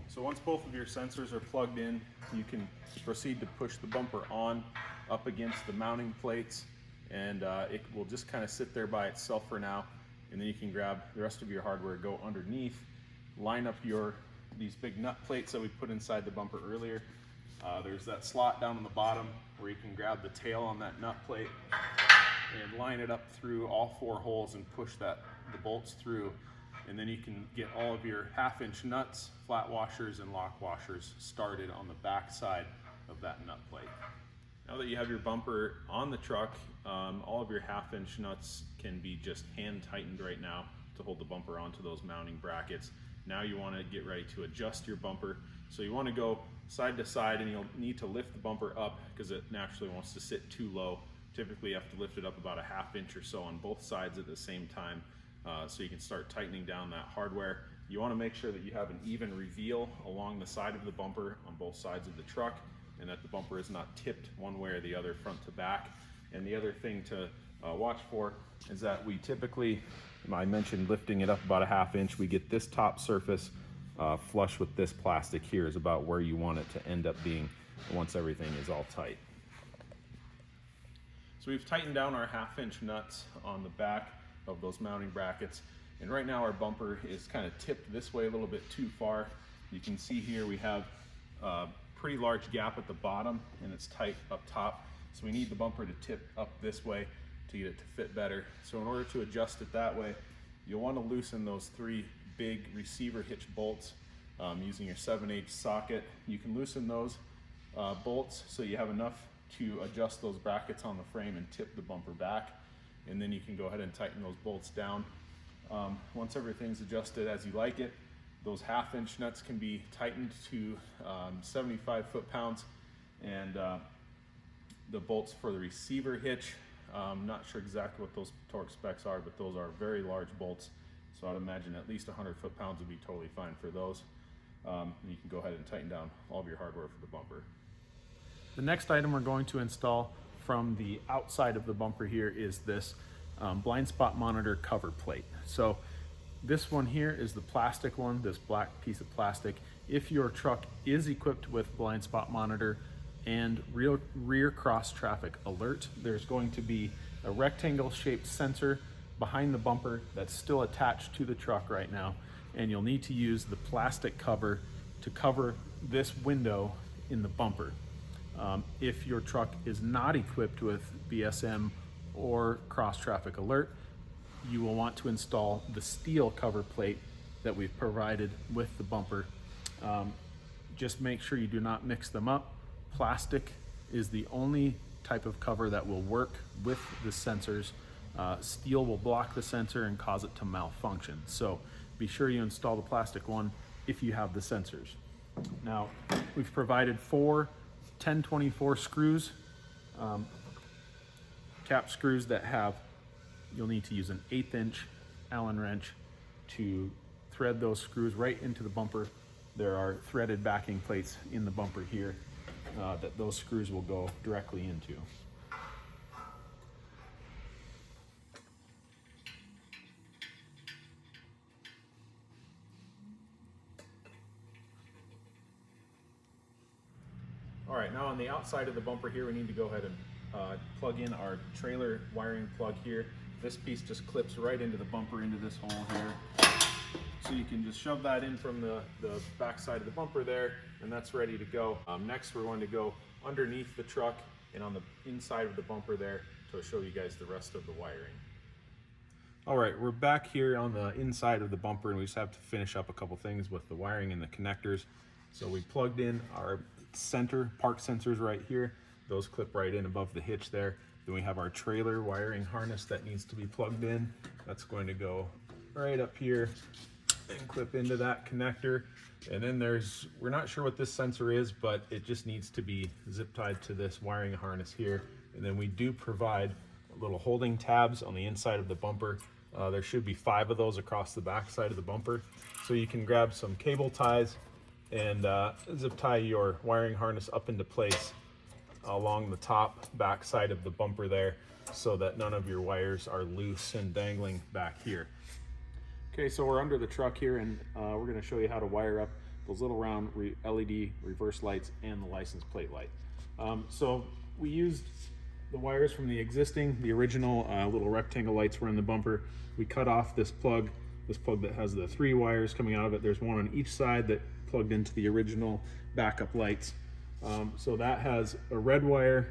So once both of your sensors are plugged in, you can proceed to push the bumper on up against the mounting plates, and it will just kind of sit there by itself for now, and then you can grab the rest of your hardware, go underneath, line up these big nut plates that we put inside the bumper earlier. There's that slot down on the bottom where you can grab the tail on that nut plate and line it up through all 4 holes and push the bolts through. And then you can get all of your 1/2-inch nuts, flat washers, and lock washers started on the back side of that nut plate. Now that you have your bumper on the truck, all of your 1/2-inch nuts can be just hand tightened right now to hold the bumper onto those mounting brackets. Now you want to get ready to adjust your bumper. So you want to go side to side, and you'll need to lift the bumper up because it naturally wants to sit too low. Typically you have to lift it up about a 1/2 inch or so on both sides at the same time. So you can start tightening down that hardware. You want to make sure that you have an even reveal along the side of the bumper on both sides of the truck, and that the bumper is not tipped one way or the other front to back. And the other thing to watch for is that we typically, I mentioned lifting it up about a 1/2 inch, we get this top surface flush with this plastic here is about where you want it to end up being once everything is all tight. So we've tightened down our 1/2 inch nuts on the back of those mounting brackets, and right now our bumper is kind of tipped this way a little bit too far. You can see here we have a pretty large gap at the bottom and it's tight up top, so we need the bumper to tip up this way to get it to fit better. So in order to adjust it that way, you'll want to loosen those 3 big receiver hitch bolts using your 7/8 socket. You can loosen those bolts so you have enough to adjust those brackets on the frame and tip the bumper back. and then you can go ahead and tighten those bolts down. Once everything's adjusted as you like it, those 1/2 inch nuts can be tightened to 75 foot-pounds, and the bolts for the receiver hitch, I'm not sure exactly what those torque specs are, but those are very large bolts, so I'd imagine at least 100 foot-pounds would be totally fine for those. And you can go ahead and tighten down all of your hardware for the bumper. The next item we're going to install from the outside of the bumper here is this blind spot monitor cover plate. So this one here is the plastic one, this black piece of plastic. If your truck is equipped with blind spot monitor and rear cross traffic alert, there's going to be a rectangle shaped sensor behind the bumper that's still attached to the truck right now, and you'll need to use the plastic cover to cover this window in the bumper. If your truck is not equipped with BSM or cross traffic alert, you will want to install the steel cover plate that we've provided with the bumper. Just make sure you do not mix them up. Plastic is the only type of cover that will work with the sensors. Steel will block the sensor and cause it to malfunction. So be sure you install the plastic one if you have the sensors. Now, we've provided 4 1024 screws, cap screws that have, you'll need to use an 1/8 inch Allen wrench to thread those screws right into the bumper. There are threaded backing plates in the bumper here that those screws will go directly into. All right, now on the outside of the bumper here, we need to go ahead and plug in our trailer wiring plug here. This piece just clips right into the bumper, into this hole here. So you can just shove that in from the back side of the bumper there, and that's ready to go. Next, we're going to go underneath the truck and on the inside of the bumper there to show you guys the rest of the wiring. All right, we're back here on the inside of the bumper, and we just have to finish up a couple things with the wiring and the connectors. So we plugged in our park sensors right here. Those clip right in above the hitch there. Then we have our trailer wiring harness that needs to be plugged in. That's going to go right up here and clip into that connector. And then we're not sure what this sensor is, but it just needs to be zip tied to this wiring harness here. And then we do provide little holding tabs on the inside of the bumper. There should be 5 of those across the back side of the bumper. So you can grab some cable ties and zip tie your wiring harness up into place along the back side of the bumper there, so that none of your wires are loose and dangling back here. Okay, so we're under the truck here, and we're going to show you how to wire up those little round LED reverse lights and the license plate light. So we used the wires from the original little rectangle lights were in the bumper. We cut off this plug that has the 3 wires coming out of it. There's one on each side that plugged into the original backup lights. So that has a red wire,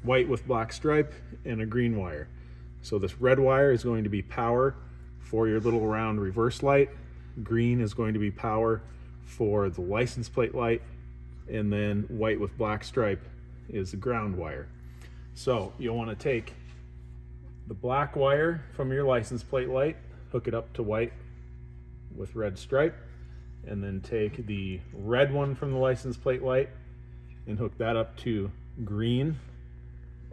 white with black stripe, and a green wire. So this red wire is going to be power for your little round reverse light. Green is going to be power for the license plate light, and then white with black stripe is the ground wire. So you'll want to take the black wire from your license plate light, hook it up to white with red stripe, and then take the red one from the license plate light and hook that up to green.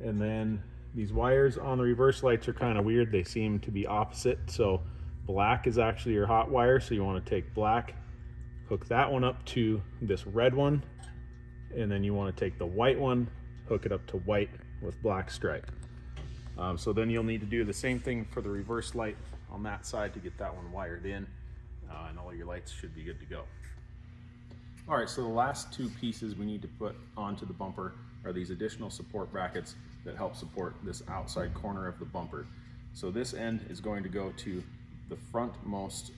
And then these wires on the reverse lights are kind of weird. They seem to be opposite. So black is actually your hot wire. So you want to take black, hook that one up to this red one. And then you want to take the white one, hook it up to white with black stripe. So then you'll need to do the same thing for the reverse light on that side to get that one wired in. And all your lights should be good to go. All right, so the last 2 pieces we need to put onto the bumper are these additional support brackets that help support this outside corner of the bumper. So this end is going to go to the frontmost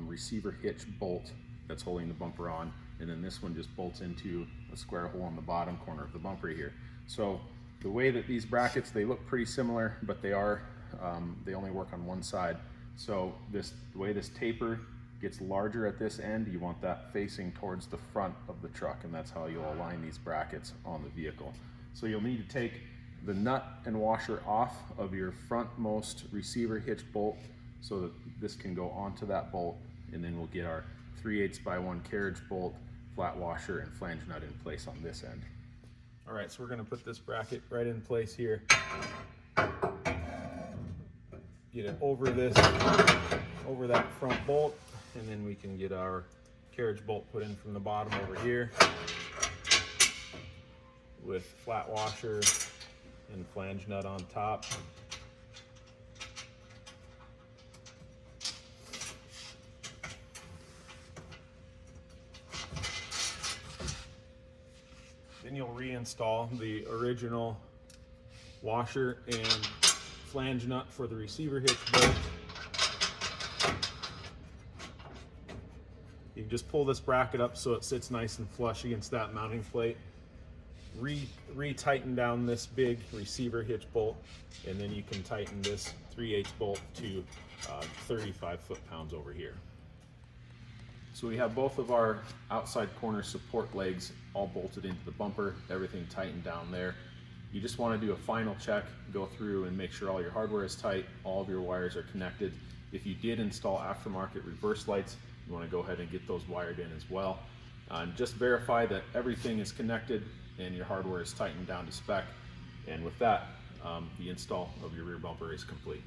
receiver hitch bolt that's holding the bumper on, and then this one just bolts into a square hole on the bottom corner of the bumper here. So the way that these brackets, they look pretty similar, but they only work on one side. So the way this taper gets larger at this end, you want that facing towards the front of the truck, and that's how you'll align these brackets on the vehicle. So you'll need to take the nut and washer off of your frontmost receiver hitch bolt so that this can go onto that bolt, and then we'll get our 3/8 by 1 carriage bolt, flat washer, and flange nut in place on this end. All right, so we're gonna put this bracket right in place here. Get it over that front bolt, and then we can get our carriage bolt put in from the bottom over here with flat washer and flange nut on top. Then you'll reinstall the original washer and flange nut for the receiver hitch bolt. You can just pull this bracket up so it sits nice and flush against that mounting plate. Re-tighten down this big receiver hitch bolt, and then you can tighten this 3/8 bolt to 35 foot-pounds over here. So we have both of our outside corner support legs all bolted into the bumper, everything tightened down there. You just want to do a final check, go through and make sure all your hardware is tight, all of your wires are connected. If you did install aftermarket reverse lights, you want to go ahead and get those wired in as well. And just verify that everything is connected and your hardware is tightened down to spec. And with that, the install of your rear bumper is complete.